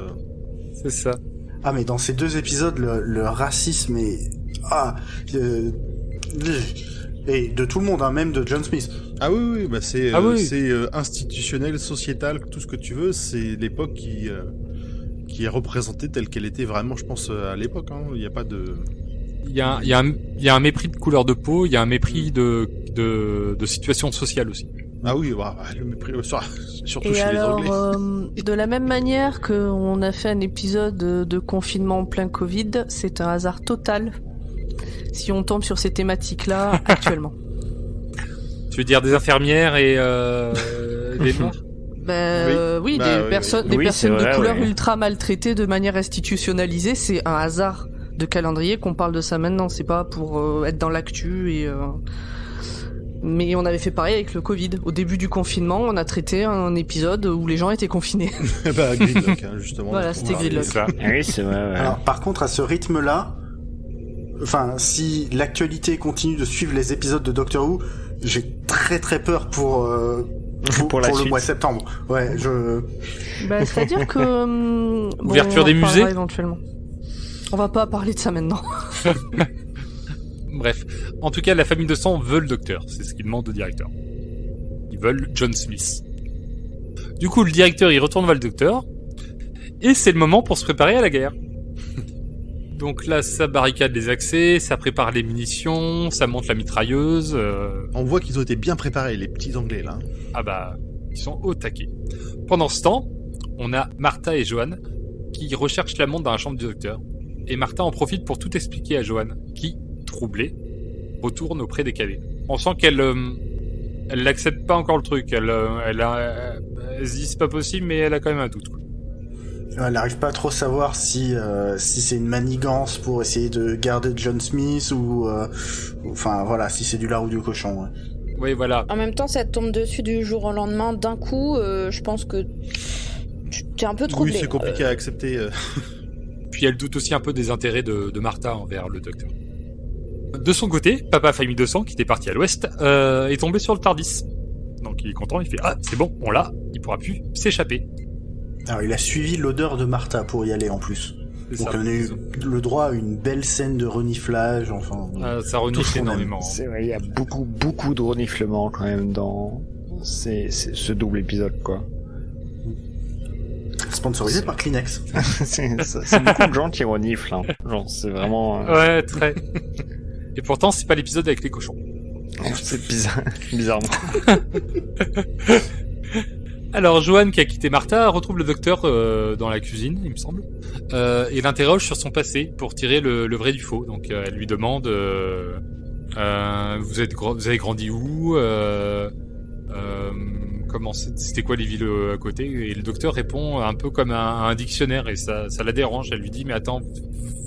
C'est ça. Ah, mais dans ces 2 épisodes, le racisme est... Et de tout le monde, hein, même de John Smith. Ah oui, bah c'est institutionnel, sociétal, tout ce que tu veux. C'est l'époque qui est représentée telle qu'elle était vraiment, je pense, à l'époque. Hein. Il n'y a pas de... Il y a un mépris de couleur de peau, il y a un mépris de situation sociale aussi. Ah oui, bah, le mépris, surtout et chez alors, les Anglais. de la même manière qu'on a fait un épisode de confinement en plein Covid, c'est un hasard total si on tombe sur ces thématiques-là actuellement. Tu veux dire des infirmières et des noirs? Oui, des personnes vrai, de couleur ouais. ultra maltraitées de manière institutionnalisée, c'est un hasard de calendrier qu'on parle de ça maintenant, c'est pas pour être dans l'actu et... Mais on avait fait pareil avec le Covid. Au début du confinement, on a traité un épisode où les gens étaient confinés. Bah, Gridlock, hein, justement. Voilà, c'était Gridlock. C'est ça. Oui, c'est vrai, ouais. Alors, par contre, à ce rythme-là, enfin, si l'actualité continue de suivre les épisodes de Doctor Who, j'ai très très peur pour la le suite. mois de septembre. Ouais, C'est-à-dire que... Ouverture on des en musées parlera éventuellement. On va pas parler de ça maintenant. Bref. En tout cas, la famille de sang veut le docteur. C'est ce qu'il demande au directeur. Ils veulent John Smith. Du coup, le directeur, il retourne voir le docteur. Et c'est le moment pour se préparer à la guerre. Donc là, ça barricade les accès, ça prépare les munitions, ça monte la mitrailleuse. On voit qu'ils ont été bien préparés, les petits Anglais, là. Ah bah, ils sont au taquet. Pendant ce temps, on a Martha et Joanne qui recherchent la montre dans la chambre du docteur. Et Martha en profite pour tout expliquer à Joanne, qui, troublée, retourne auprès des cadets. On sent qu'elle elle n'accepte pas encore le truc. Elle se dit c'est pas possible, mais elle a quand même un doute, quoi. Elle n'arrive pas à trop savoir si c'est une manigance pour essayer de garder John Smith ou enfin voilà, si c'est du lard ou du cochon. Ouais. Oui, voilà. En même temps, ça te tombe dessus du jour au lendemain d'un coup. Je pense que tu es un peu troublé. Oui, c'est compliqué à accepter. Puis elle doute aussi un peu des intérêts de Martha envers le docteur. De son côté, Papa Famille de Sang, qui était parti à l'ouest, est tombé sur le TARDIS. Donc il est content, il fait « Ah, c'est bon, on l'a, il pourra plus s'échapper. » Alors il a suivi l'odeur de Martha pour y aller en plus. C'est Donc ça. on a eu le droit à une belle scène de reniflage, enfin... Ça renifle énormément. C'est vrai, il y a beaucoup de reniflements quand même dans ce double épisode, quoi. Sponsorisé par Kleenex. c'est beaucoup de gens qui reniflent, hein. Genre, c'est vraiment... Ouais, très. Et pourtant, c'est pas l'épisode avec les cochons. c'est bizarre, bizarrement. Alors, Joanne, qui a quitté Martha, retrouve le docteur dans la cuisine, il me semble, et l'interroge sur son passé pour tirer le vrai du faux. Donc, elle lui demande vous avez grandi où comment c'était quoi les villes à côté? Et le docteur répond un peu comme un dictionnaire, et ça la dérange. Elle lui dit mais attends,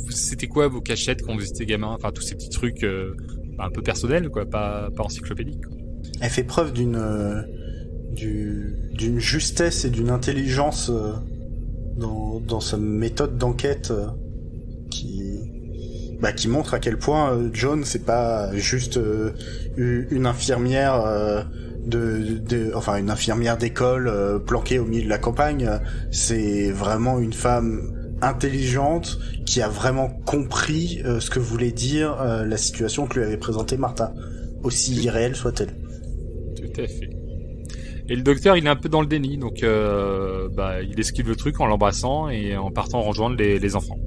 c'était quoi vos cachettes quand vous étiez gamin? Enfin, tous ces petits trucs un peu personnels, quoi, pas encyclopédiques, quoi. Elle fait preuve d'une justesse et d'une intelligence dans sa méthode d'enquête qui montre à quel point John c'est pas juste une infirmière enfin une infirmière d'école planquée au milieu de la campagne. C'est vraiment une femme intelligente qui a vraiment compris ce que voulait dire la situation que lui avait présentée Martha, aussi irréelle soit-elle. Tout à fait. Et le docteur, il est un peu dans le déni, donc il esquive le truc en l'embrassant et en partant rejoindre les enfants.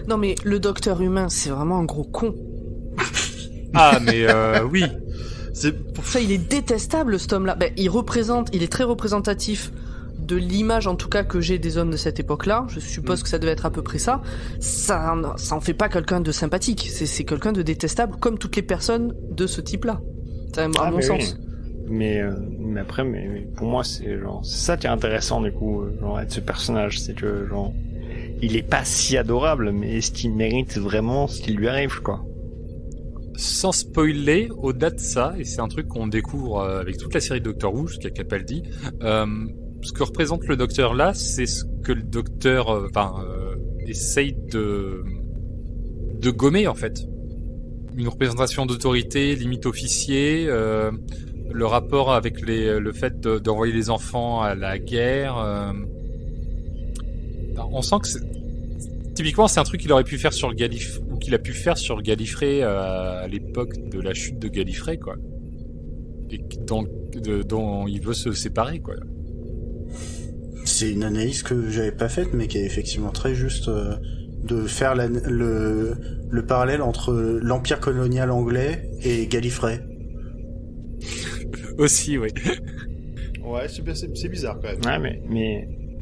Non mais le docteur humain, c'est vraiment un gros con. Ah, mais oui. Pour ça, il est détestable, cet homme-là. Ben, il est très représentatif de l'image, en tout cas, que j'ai des hommes de cette époque-là. Je suppose que ça devait être à peu près ça. Ça en fait pas quelqu'un de sympathique. C'est quelqu'un de détestable, comme toutes les personnes de ce type-là. À mon sens. Oui. Mais après, mais pour moi, c'est ça qui est intéressant, du coup, être ce personnage. C'est que, il est pas si adorable, mais est-ce qu'il mérite vraiment ce qui lui arrive, quoi? Sans spoiler, au-delà de ça, et c'est un truc qu'on découvre avec toute la série de Doctor Who, jusqu'à Capaldi, ce que représente le Docteur là, c'est ce que le Docteur essaye de gommer, en fait. Une représentation d'autorité, limite officier, le rapport avec le fait d'envoyer les enfants à la guerre. On sent que typiquement c'est un truc qu'il aurait pu faire sur Gallifrey, ou qu'il a pu faire sur Gallifrey à l'époque de la chute de Gallifrey, quoi. Et dont il veut se séparer, quoi. C'est une analyse que j'avais pas faite, mais qui est effectivement très juste, de faire le parallèle entre l'empire colonial anglais et Gallifrey. Aussi, oui. Ouais, c'est bizarre quand même. Ouais,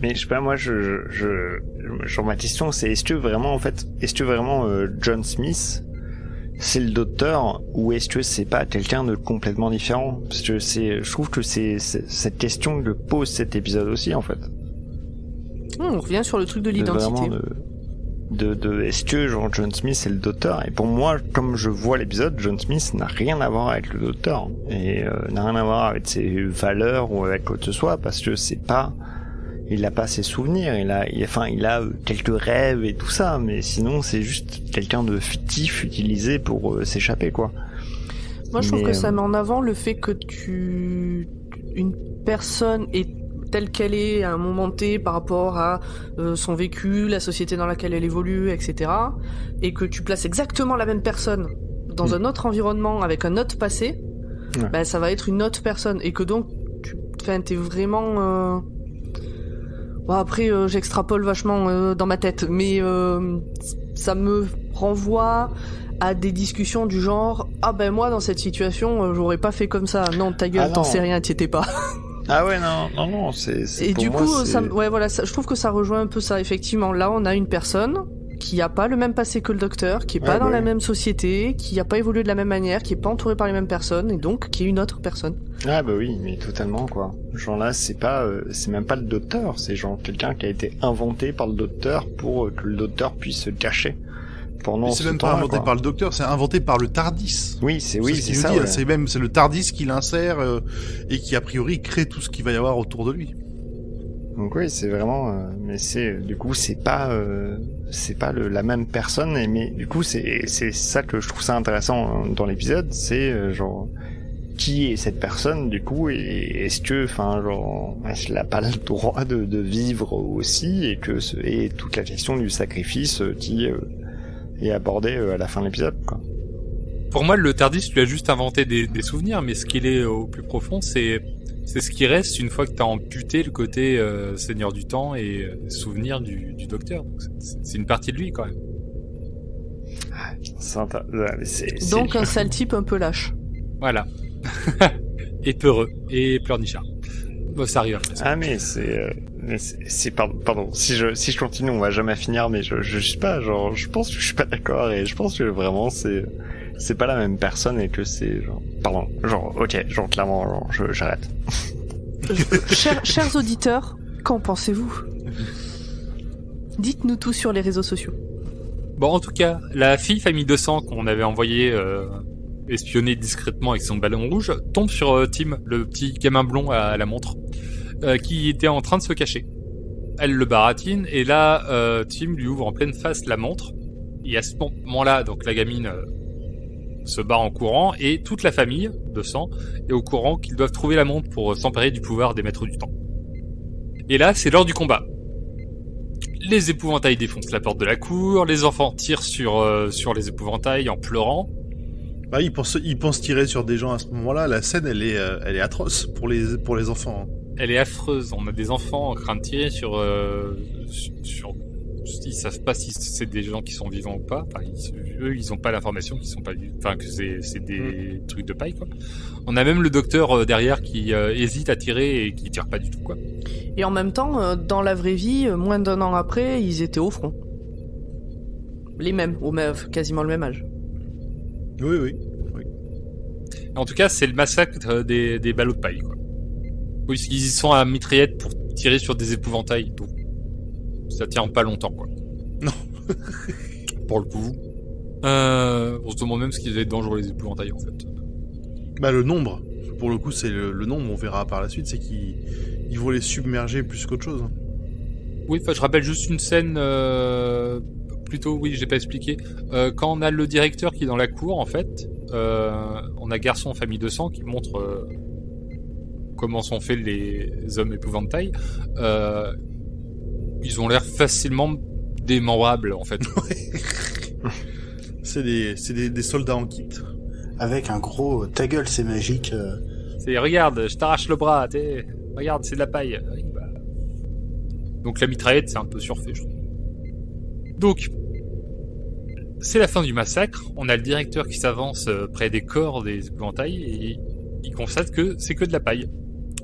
mais je sais pas, moi, genre ma question, c'est est-ce que vraiment John Smith, c'est le Docteur, ou est-ce que c'est pas quelqu'un de complètement différent? Parce que je trouve que c'est cette question que pose cet épisode aussi, en fait. On revient sur le truc de l'identité. Est-ce que John Smith c'est le Docteur? Et pour moi, comme je vois l'épisode, John Smith n'a rien à voir avec le Docteur, et n'a rien à voir avec ses valeurs ou avec quoi que ce soit, parce que il a pas ses souvenirs, il a quelques rêves et tout ça, mais sinon c'est juste quelqu'un de fictif utilisé pour s'échapper, quoi. Moi je trouve que ça met en avant le fait que une personne est telle qu'elle est à un moment T par rapport à son vécu, la société dans laquelle elle évolue, etc. Et que tu places exactement la même personne dans un autre environnement avec un autre passé, bah, ça va être une autre personne. Et que donc, t'es vraiment... Bon, après, j'extrapole vachement dans ma tête, mais ça me renvoie à des discussions du genre « Ah ben moi, dans cette situation, j'aurais pas fait comme ça. Non, ta gueule, t'en sais rien, t'y étais pas. » Ah ouais, non, c'est et pour du moi, coup, c'est... je trouve que ça rejoint un peu ça, effectivement. Là, on a une personne qui a pas le même passé que le Docteur, qui est pas dans la même société, qui a pas évolué de la même manière, qui est pas entouré par les mêmes personnes, et donc qui est une autre personne. Ah bah oui, mais totalement, quoi. Genre là, c'est même pas le Docteur, c'est genre quelqu'un qui a été inventé par le Docteur pour que le Docteur puisse se cacher. Mais c'est même pas inventé par le Docteur, c'est inventé par le TARDIS. Oui, c'est ça. Ouais. C'est le TARDIS qui l'insère et qui a priori crée tout ce qu'il va y avoir autour de lui. Donc oui, c'est vraiment, mais du coup c'est pas la même personne, mais du coup c'est ça que je trouve ça intéressant dans l'épisode, c'est genre qui est cette personne du coup, et est-ce que elle a pas le droit de vivre aussi, et toute la question du sacrifice qui est abordée à la fin de l'épisode, quoi. Pour moi, le TARDIS lui a juste inventé des souvenirs, mais ce qu'il est au plus profond, c'est ce qui reste une fois que t'as amputé le côté Seigneur du Temps et souvenir du Docteur. Donc c'est une partie de lui, quand même. Donc un sale type un peu lâche. Voilà. Et peureux. Et pleurnichard. Bon, ça arrive après ça. Ah mais c'est pardon, si je continue, on va jamais finir, mais je suis pas, genre, je pense que je suis pas d'accord, et je pense que vraiment c'est pas la même personne, et que c'est genre, pardon, genre, ok, genre, clairement, genre, j'arrête. Chers auditeurs, qu'en pensez-vous? Dites-nous tout sur les réseaux sociaux. Bon, en tout cas, la fille famille 200 qu'on avait envoyée espionner discrètement avec son ballon rouge tombe sur Tim, le petit gamin blond à la montre, qui était en train de se cacher. Elle le baratine, et là, Tim lui ouvre en pleine face la montre, et à ce moment-là, donc la gamine se barre en courant, et toute la famille de sang est au courant qu'ils doivent trouver la montre pour s'emparer du pouvoir des maîtres du temps. Et là, c'est l'heure du combat. Les épouvantails défoncent la porte de la cour, les enfants tirent sur les épouvantails en pleurant. Bah, ils pensent tirer sur des gens à ce moment-là. La scène, elle est atroce pour les enfants. Elle est affreuse. On a des enfants en train de tirer sur Ils savent pas si c'est des gens qui sont vivants ou pas. Enfin, eux, ils ont pas l'information qu'ils sont pas vivants. Enfin, que c'est des trucs de paille, quoi. On a même le docteur derrière qui hésite à tirer et qui tire pas du tout, quoi. Et en même temps, dans la vraie vie, moins d'1 an après, ils étaient au front. Les mêmes, quasiment le même âge. Oui. En tout cas, c'est le massacre des ballots de paille, quoi. Oui, ils y sont à mitraillette pour tirer sur des épouvantails, donc ça tient pas longtemps, quoi. Non. Pour le coup. On se demande même ce qu'ils avaient de dangereux, les épouvantails, en fait. Bah, le nombre. Pour le coup, c'est le nombre, on verra par la suite, c'est qu'ils vont les submerger plus qu'autre chose. Oui, enfin, je rappelle juste une scène, plutôt, oui, j'ai pas expliqué. Quand on a le directeur qui est dans la cour, en fait, on a Garçon Famille de Sang qui montre comment sont faits les hommes épouvantails. Ils ont l'air facilement démembrables, en fait. C'est des soldats en kit. Avec un gros ta gueule, c'est magique. C'est regarde, je t'arrache le bras, regarde, c'est de la paille. Oui, bah. Donc la mitraillette, c'est un peu surfait, je trouve. Donc, c'est la fin du massacre. On a le directeur qui s'avance près des corps des épouvantails et il constate que c'est que de la paille.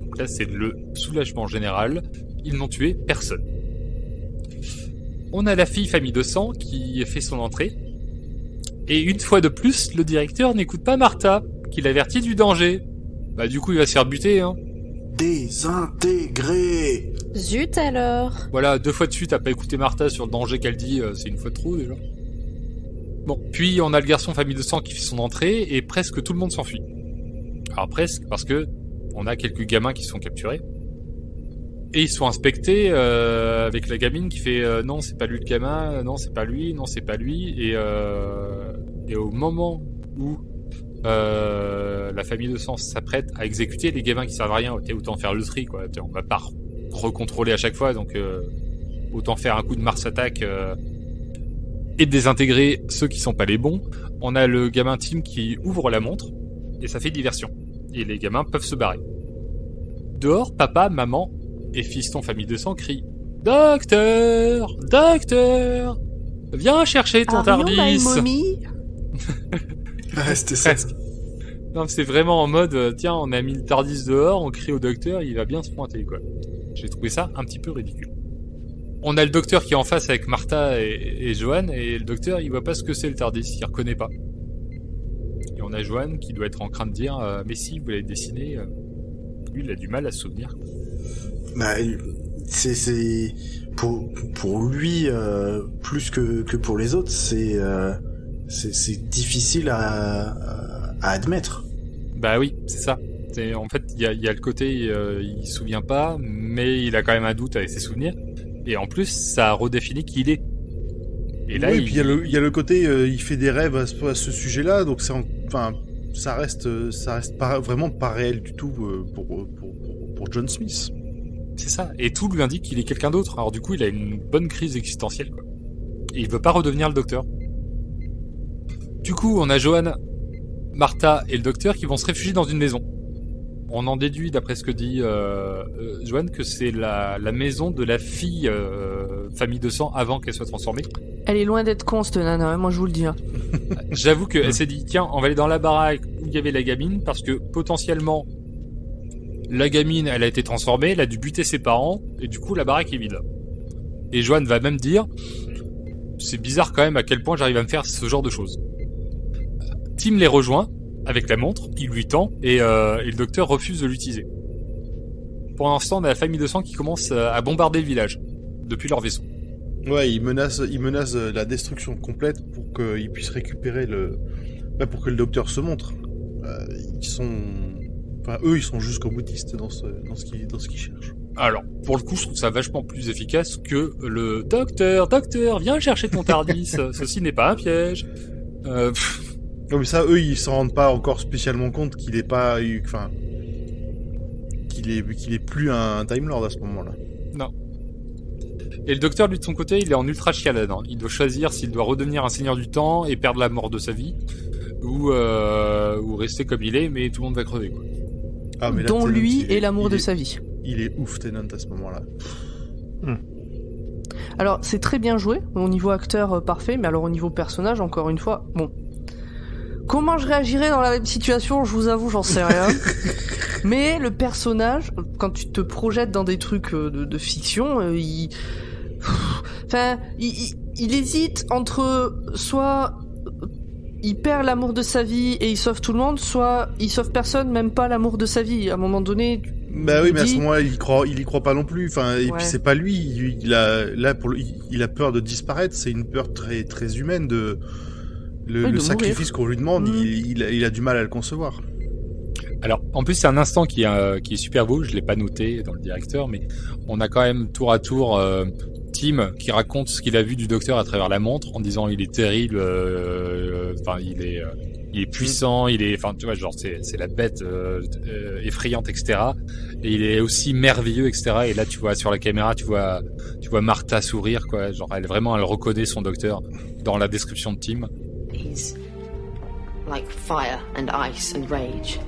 Donc là, c'est le soulagement général. Ils n'ont tué personne. On a la fille Famille de Sang qui fait son entrée. Et une fois de plus, le directeur n'écoute pas Martha, qui l'avertit du danger. Bah du coup, il va se faire buter, hein. Désintégré. Zut alors. Voilà, 2 fois de suite, t'as pas écouté Martha sur le danger qu'elle dit, c'est une fois de trop déjà. Bon, puis on a le garçon Famille de Sang qui fait son entrée, et presque tout le monde s'enfuit. Alors presque, parce que on a quelques gamins qui sont capturés. Et ils sont inspectés avec la gamine qui fait non, c'est pas lui le gamin, non, c'est pas lui, non, c'est pas lui. Et au moment où la Famille de Sang s'apprête à exécuter les gamins qui servent à rien, autant faire le tri, quoi. On va pas recontrôler à chaque fois, donc autant faire un coup de Mars attaque et désintégrer ceux qui sont pas les bons. On a le gamin Tim qui ouvre la montre et ça fait diversion. Et les gamins peuvent se barrer. Dehors, papa, maman et fiston Famille de Sang crient « Docteur, docteur, viens chercher ton TARDIS !» Ah, c'était ça. Non, c'est vraiment en mode tiens, on a mis le TARDIS dehors, on crie au docteur, il va bien se pointer, quoi. J'ai trouvé ça un petit peu ridicule. On a le docteur qui est en face avec Martha et Joanne, et le docteur, il voit pas ce que c'est le TARDIS, il reconnaît pas. Et on a Joanne qui doit être en train de dire mais si, vous l'avez dessiné, lui, il a du mal à se souvenir. Bah, c'est pour lui plus que pour les autres, c'est difficile à admettre. Bah oui, c'est ça. En fait, il y a le côté il se souvient pas, mais il a quand même un doute avec ses souvenirs. Et en plus, ça redéfinit qui il est. Et là, oui, puis il y a le côté il fait des rêves à ce sujet-là, donc ça reste vraiment pas réel du tout pour John Smith. C'est ça. Et tout lui indique qu'il est quelqu'un d'autre. Alors du coup, il a une bonne crise existentielle, quoi. Et il veut pas redevenir le docteur. Du coup, on a Joanne, Martha et le docteur qui vont se réfugier dans une maison. On en déduit, d'après ce que dit Joanne, que c'est la maison de la fille Famille de Sang avant qu'elle soit transformée. Elle est loin d'être con, cette nana, hein, moi je vous le dis. Hein. J'avoue qu'elle s'est dit, tiens, on va aller dans la baraque où il y avait la gamine, parce que potentiellement, la gamine, elle a été transformée, elle a dû buter ses parents, et du coup, la baraque est vide. Et Joanne va même dire, c'est bizarre quand même à quel point j'arrive à me faire ce genre de choses. Tim les rejoint, avec la montre, il lui tend, et le docteur refuse de l'utiliser. Pour l'instant, on a la Famille de Sang qui commence à bombarder le village, depuis leur vaisseau. Ouais, il menace la destruction complète pour qu'ils puissent récupérer pour que le docteur se montre. Eux, ils sont jusqu'au boutiste dans ce qu'ils cherchent. Alors, pour le coup, je trouve ça vachement plus efficace que le docteur, viens chercher ton TARDIS, ceci n'est pas un piège. Non, mais ça, eux, ils s'en rendent pas encore spécialement compte qu'il est plus un Time Lord à ce moment-là. Non. Et le docteur, lui, de son côté, il est en ultra chialade. Hein. Il doit choisir s'il doit redevenir un seigneur du temps et perdre la mort de sa vie, ou rester comme il est, mais tout le monde va crever, quoi. Ah, mais là, dont Tennant, lui et l'amour de sa vie. Il est ouf, Tennant, à ce moment-là. Alors, c'est très bien joué. Au niveau acteur, parfait. Mais alors, au niveau personnage, encore une fois, bon. Comment je réagirais dans la même situation, je vous avoue, j'en sais rien. Mais le personnage, quand tu te projettes dans des trucs de fiction, il hésite entre soit il perd l'amour de sa vie et il sauve tout le monde, soit il sauve personne, même pas l'amour de sa vie. À un moment donné, bah oui, mais à ce moment-là, il y croit pas non plus. Enfin, et puis c'est pas lui. Il a peur de disparaître. C'est une peur très très humaine de le sacrifice qu'on lui demande. Il a du mal à le concevoir. Alors, en plus, c'est un instant qui est super beau. Je l'ai pas noté dans le directeur, mais on a quand même tour à tour Tim qui raconte ce qu'il a vu du docteur à travers la montre, en disant il est terrible. Enfin, il est puissant. Il est, enfin, tu vois, genre c'est la bête effrayante, etc. Et il est aussi merveilleux, etc. Et là, tu vois sur la caméra, tu vois Martha sourire, quoi. Genre, elle reconnaît son docteur dans la description de Tim. He's like fire and ice and rage.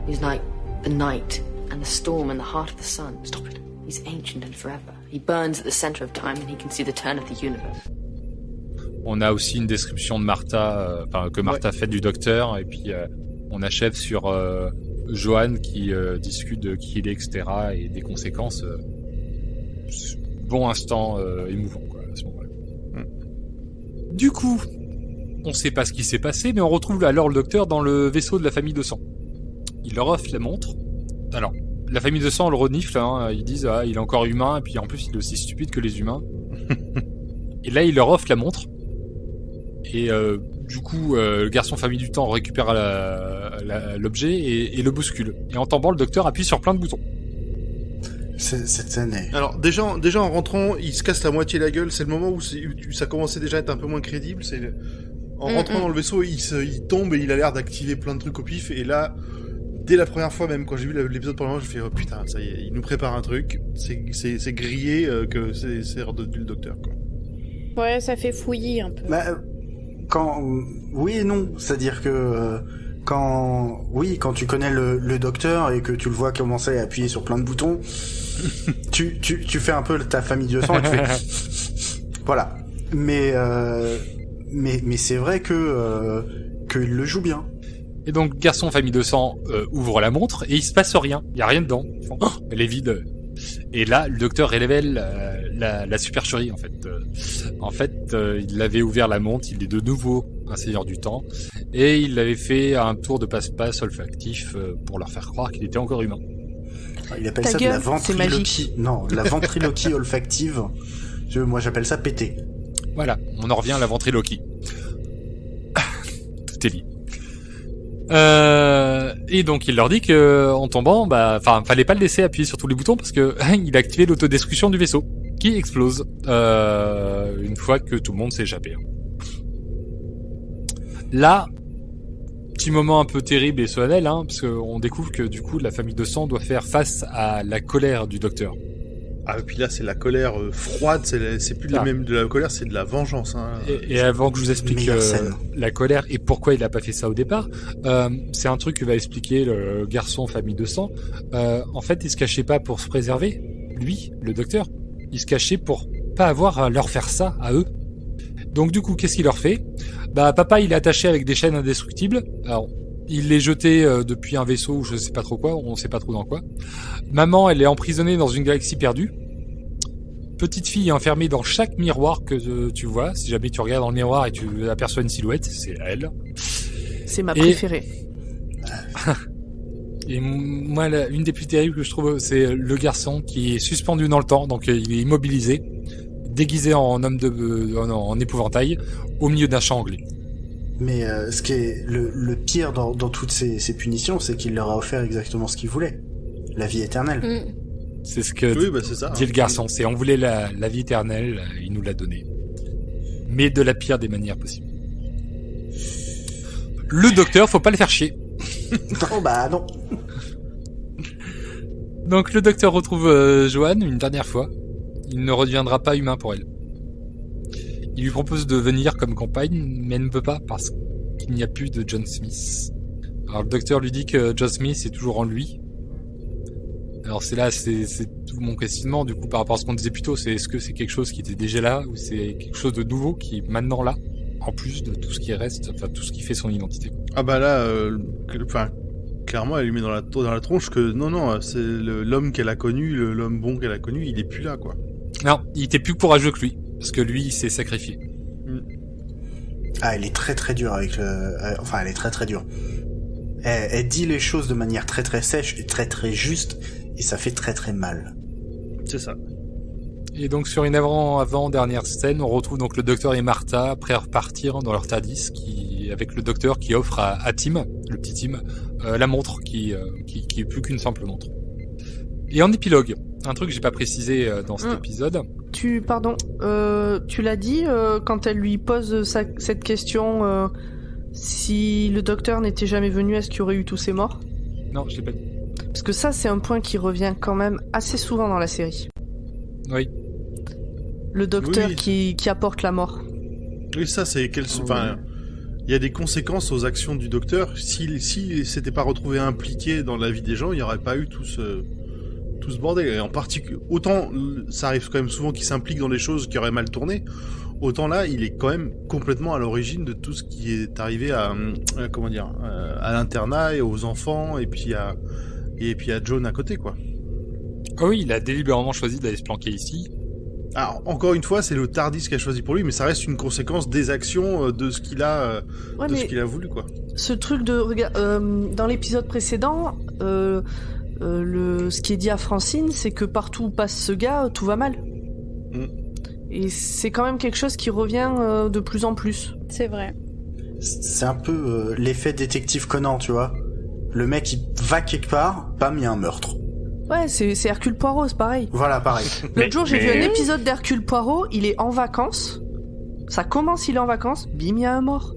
He's like the night and the storm and the heart of the sun. Stop it. He's ancient and forever. He burns at the center of time and he can see the turn of the universe. On a aussi une description de Martha, que Martha fait du docteur, et puis on achève sur Johan qui discute de qui il est, etc. et des conséquences. Bon instant émouvant, quoi, à ce moment-là. Du coup, on sait pas ce qui s'est passé, mais on retrouve alors le docteur dans le vaisseau de la famille de sang. Il leur offre la montre. Alors, la famille de sang le renifle, hein, ils disent il est encore humain, et puis en plus il est aussi stupide que les humains. Et là, il leur offre la montre. Et du coup, le garçon famille du temps récupère l'objet et le bouscule. Et en tombant, le docteur appuie sur plein de boutons. Cette scène est... Alors déjà en rentrant, il se casse la moitié la gueule. C'est le moment où ça commençait déjà à être un peu moins crédible. En rentrant dans le vaisseau, il tombe et il a l'air d'activer plein de trucs au pif. Et là, dès la première fois, même quand j'ai vu l'épisode pour le moment, je fais oh putain, ça y est, il nous prépare un truc. C'est grillé que c'est redevenu le docteur, quoi. Ouais, ça fait fouillis un peu. Bah, oui et non, c'est-à-dire que quand tu connais le docteur et que tu le vois commencer à appuyer sur plein de boutons, tu fais un peu ta famille de sang et tu fais voilà. Mais c'est vrai que il le joue bien. Et donc garçon famille de sang ouvre la montre et il se passe rien, il y a rien dedans. Elle est vide. Et là, le docteur révèle la supercherie, en fait. Il avait ouvert la montre, il est de nouveau un seigneur du temps, et il avait fait un tour de passe-passe olfactif pour leur faire croire qu'il était encore humain. Il appelle ça de la ventriloquie. Non, de la ventriloquie olfactive. Moi, j'appelle ça péter. Voilà, on en revient à la ventriloquie. Tout est lié. Et donc il leur dit que en tombant, fallait pas le laisser appuyer sur tous les boutons parce que il a activé l'autodestruction du vaisseau qui explose une fois que tout le monde s'est échappé. Là, petit moment un peu terrible et solennel, parce qu'on découvre que du coup la famille de sang doit faire face à la colère du docteur. Ah, et puis là, c'est la colère froide, c'est plus même de la colère, c'est de la vengeance. Et avant que je vous explique la colère et pourquoi il a pas fait ça au départ, c'est un truc que va expliquer le garçon famille de sang. En fait, il se cachait pas pour se préserver, lui, le docteur. Il se cachait pour pas avoir à leur faire ça à eux. Donc du coup, qu'est-ce qu'il leur fait ? Papa, il est attaché avec des chaînes indestructibles. Alors, il l'est jeté depuis un vaisseau ou je sais pas trop quoi, on sait pas trop dans quoi. Maman, elle est emprisonnée dans une galaxie perdue. Petite fille enfermée dans chaque miroir que tu vois. Si jamais tu regardes dans le miroir et tu aperçois une silhouette, c'est elle. C'est ma préférée. Et moi, une des plus terribles que je trouve, c'est le garçon qui est suspendu dans le temps, donc il est immobilisé, déguisé en homme en épouvantail, au milieu d'un champ anglais. Mais ce qui est le pire dans toutes ces punitions, c'est qu'il leur a offert exactement ce qu'ils voulaient. La vie éternelle. C'est ce que c'est ça, dit le garçon. C'est on voulait la vie éternelle, il nous l'a donnée. Mais de la pire des manières possibles. Le docteur, faut pas le faire chier. Non. Donc le docteur retrouve Joanne une dernière fois. Il ne redeviendra pas humain pour elle. Il lui propose de venir comme compagne, mais elle ne peut pas parce qu'il n'y a plus de John Smith. Alors le docteur lui dit que John Smith est toujours en lui. Alors c'est tout mon questionnement du coup par rapport à ce qu'on disait plus tôt, c'est est-ce que c'est quelque chose qui était déjà là ou c'est quelque chose de nouveau qui est maintenant là, en plus de tout ce qui reste, enfin tout ce qui fait son identité. Ah bah là, clairement, elle lui met dans la tronche que non, c'est l'homme qu'elle a connu, l'homme bon qu'elle a connu, il est plus là, quoi. Non, il était plus courageux que lui, parce que lui il s'est sacrifié. Ah, elle est très très dure avec elle est très très dure. Elle dit les choses de manière très très sèche et très très juste, et ça fait très très mal. C'est ça. Et donc sur une avant-dernière scène, on retrouve donc le docteur et Martha prêts à repartir dans leur TARDIS, avec le docteur qui offre à Tim, le petit Tim, la montre qui est plus qu'une simple montre. Et en épilogue, un truc que j'ai pas précisé dans cet épisode. Tu l'as dit quand elle lui pose cette question, si le docteur n'était jamais venu, est-ce qu'il y aurait eu tous ces morts ? Non, je l'ai pas dit. Parce que ça, c'est un point qui revient quand même assez souvent dans la série. Oui. Le docteur qui apporte la mort. Oui, ça, c'est il y a des conséquences aux actions du docteur. S'il s'était pas retrouvé impliqué dans la vie des gens, il n'y aurait pas eu tout ce bordel. Et en particulier, autant ça arrive quand même souvent qu'il s'implique dans des choses qui auraient mal tourné, autant là, il est quand même complètement à l'origine de tout ce qui est arrivé à l'internat et aux enfants, et puis à John à côté, quoi. Ah oui, il a délibérément choisi d'aller se planquer ici. Alors, encore une fois, c'est le TARDIS qui a choisi pour lui, mais ça reste une conséquence des actions de ce qu'il a, ce qu'il a voulu, quoi. Ce truc dans l'épisode précédent, ce qui est dit à Francine, c'est que partout où passe ce gars, tout va mal. Et c'est quand même quelque chose qui revient de plus en plus. C'est vrai. C'est un peu l'effet détective Conan, tu vois. Le mec, il va quelque part, bam, il y a un meurtre. Ouais, c'est Hercule Poirot, c'est pareil. Voilà, pareil. L'autre jour, j'ai vu un épisode d'Hercule Poirot, il est en vacances. Ça commence, il est en vacances, bim, il y a un mort.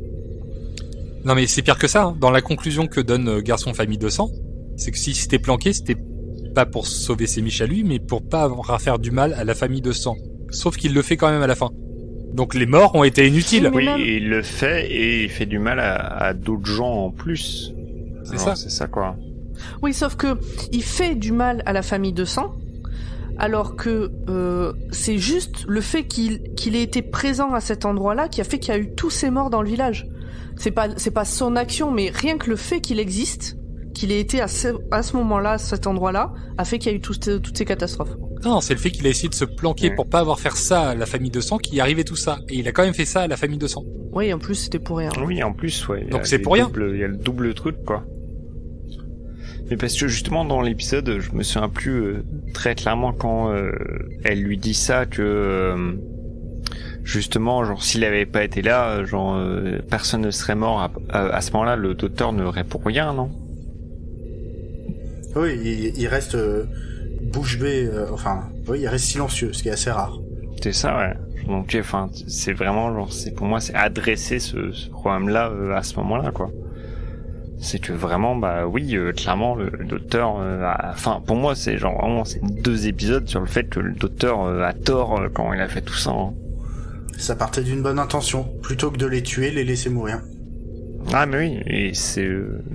Non mais c'est pire que ça, hein. Dans la conclusion que donne Garçon Famille 200, c'est que s'il s'était planqué, c'était pas pour sauver ses miches à lui, mais pour pas avoir à faire du mal à la famille 200. Sauf qu'il le fait quand même à la fin. Donc les morts ont été inutiles. Oui, il le fait et il fait du mal à d'autres gens en plus. C'est ça. C'est ça, quoi. Oui, sauf que il fait du mal à la famille 200, alors que c'est juste le fait qu'il ait été présent à cet endroit-là qui a fait qu'il y a eu tous ces morts dans le village. C'est pas son action, mais rien que le fait qu'il existe, qu'il ait été à ce moment-là, à cet endroit-là, a fait qu'il y a eu toutes ces catastrophes. Non, c'est le fait qu'il a essayé de se planquer pour pas avoir faire ça à la famille 200 qui arrivait tout ça. Et il a quand même fait ça à la famille 200. Oui, en plus, c'était pour rien. Oui, en plus, ouais. Donc c'est pour rien. Il y a le double truc, quoi. Mais parce que justement, dans l'épisode, je me souviens plus très clairement quand elle lui dit ça que... justement, genre, s'il avait pas été là, personne ne serait mort. À ce moment-là, le docteur ne répond rien, non ? Oui, il reste bouche bée, il reste silencieux, ce qui est assez rare. C'est ça, ouais. Donc, c'est vraiment, pour moi, c'est adresser ce problème-là à ce moment-là, quoi. C'est que vraiment, clairement, le docteur, pour moi, c'est vraiment, c'est 2 épisodes sur le fait que le docteur a tort quand il a fait tout ça. Hein. Ça partait d'une bonne intention, plutôt que de les tuer, les laisser mourir. Ah mais oui,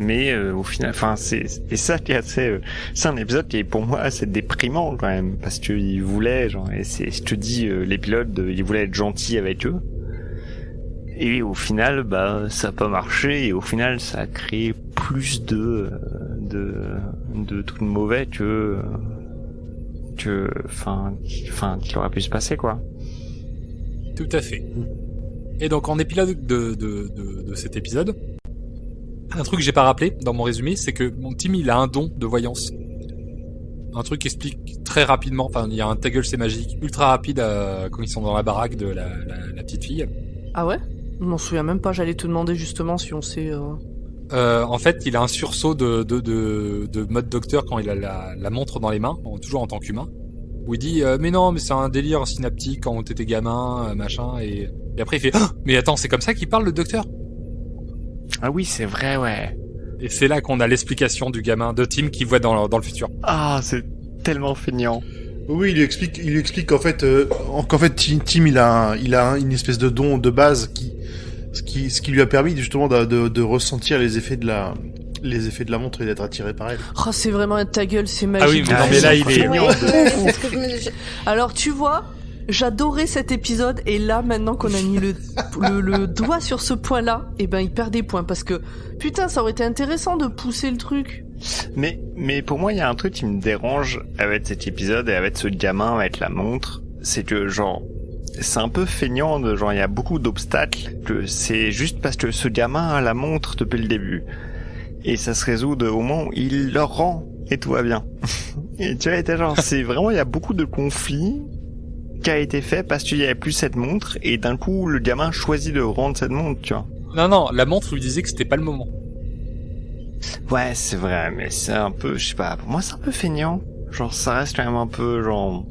et au final, c'est ça qui est assez, c'est un épisode qui est pour moi assez déprimant quand même, parce que il voulait, et je te dis, l'épilogue, il voulait être gentil avec eux, et au final, ça a pas marché, et au final, ça a créé plus de trucs mauvais qu'il aurait pu se passer, quoi. Tout à fait. Et donc en épilogue de cet épisode, un truc que j'ai pas rappelé dans mon résumé, c'est que mon Tim il a un don de voyance. Un truc qui explique très rapidement, il y a un ta gueule c'est magique, ultra rapide quand ils sont dans la baraque de la petite fille. Ah ouais ? Je m'en souviens même pas, j'allais te demander justement si on sait... En fait, il a un sursaut de mode docteur quand il a la montre dans les mains, toujours en tant qu'humain, où il dit mais non, mais c'est un délire synaptique quand t'étais gamin, machin, et après il fait mais attends, c'est comme ça qu'il parle le docteur ? Ah oui, c'est vrai, ouais. Et c'est là qu'on a l'explication du gamin de Tim qui voit dans le futur. Ah, c'est tellement feignant. Oui, il lui explique qu'en fait, Tim il a une espèce de don de base ce qui lui a permis justement de ressentir les effets de les effets de la montre et d'être attiré par elle. Oh, c'est vraiment un ta gueule, c'est magique. Ah oui, mais non, mais là, il est... Ouais, c'est ce que je me dis. Alors, tu vois, j'adorais cet épisode, et là, maintenant qu'on a mis le doigt sur ce point-là, eh ben, il perd des points, parce que, putain, ça aurait été intéressant de pousser le truc. Mais pour moi, il y a un truc qui me dérange avec cet épisode et avec ce gamin avec la montre, c'est que genre c'est un peu feignant de genre il y a beaucoup d'obstacles, que c'est juste parce que ce gamin a la montre depuis le début et ça se résout au moment où il leur rend et tout va bien. Et tu vois, genre c'est vraiment il y a beaucoup de conflits qui a été fait parce qu'il y avait plus cette montre et d'un coup le gamin choisit de rendre cette montre, tu vois. Non, la montre lui disait que c'était pas le moment. Ouais, c'est vrai, mais c'est un peu, je sais pas, pour moi c'est un peu feignant. Genre ça reste quand même un peu genre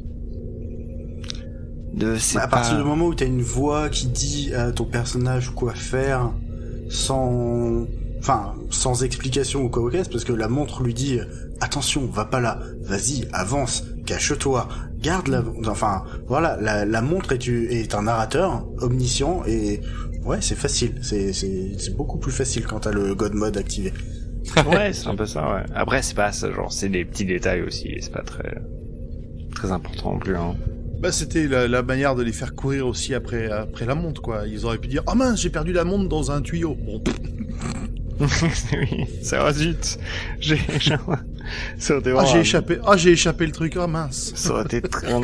à partir du moment où t'as une voix qui dit à ton personnage quoi faire sans explication ou quoi au caisse, parce que la montre lui dit attention, va pas là, vas-y, avance, cache-toi, garde la montre est un narrateur omniscient et ouais, c'est facile, c'est beaucoup plus facile quand t'as le God Mode activé. Ouais, c'est un peu ça, ouais. Après c'est pas ça, genre c'est des petits détails aussi, c'est pas très important non plus, hein. Bah, c'était la manière de les faire courir aussi après la montre, quoi. Ils auraient pu dire « Oh mince, j'ai perdu la montre dans un tuyau !» Bon. Oui, ça va zut. J'ai échappé le truc, oh mince. Ça aurait été un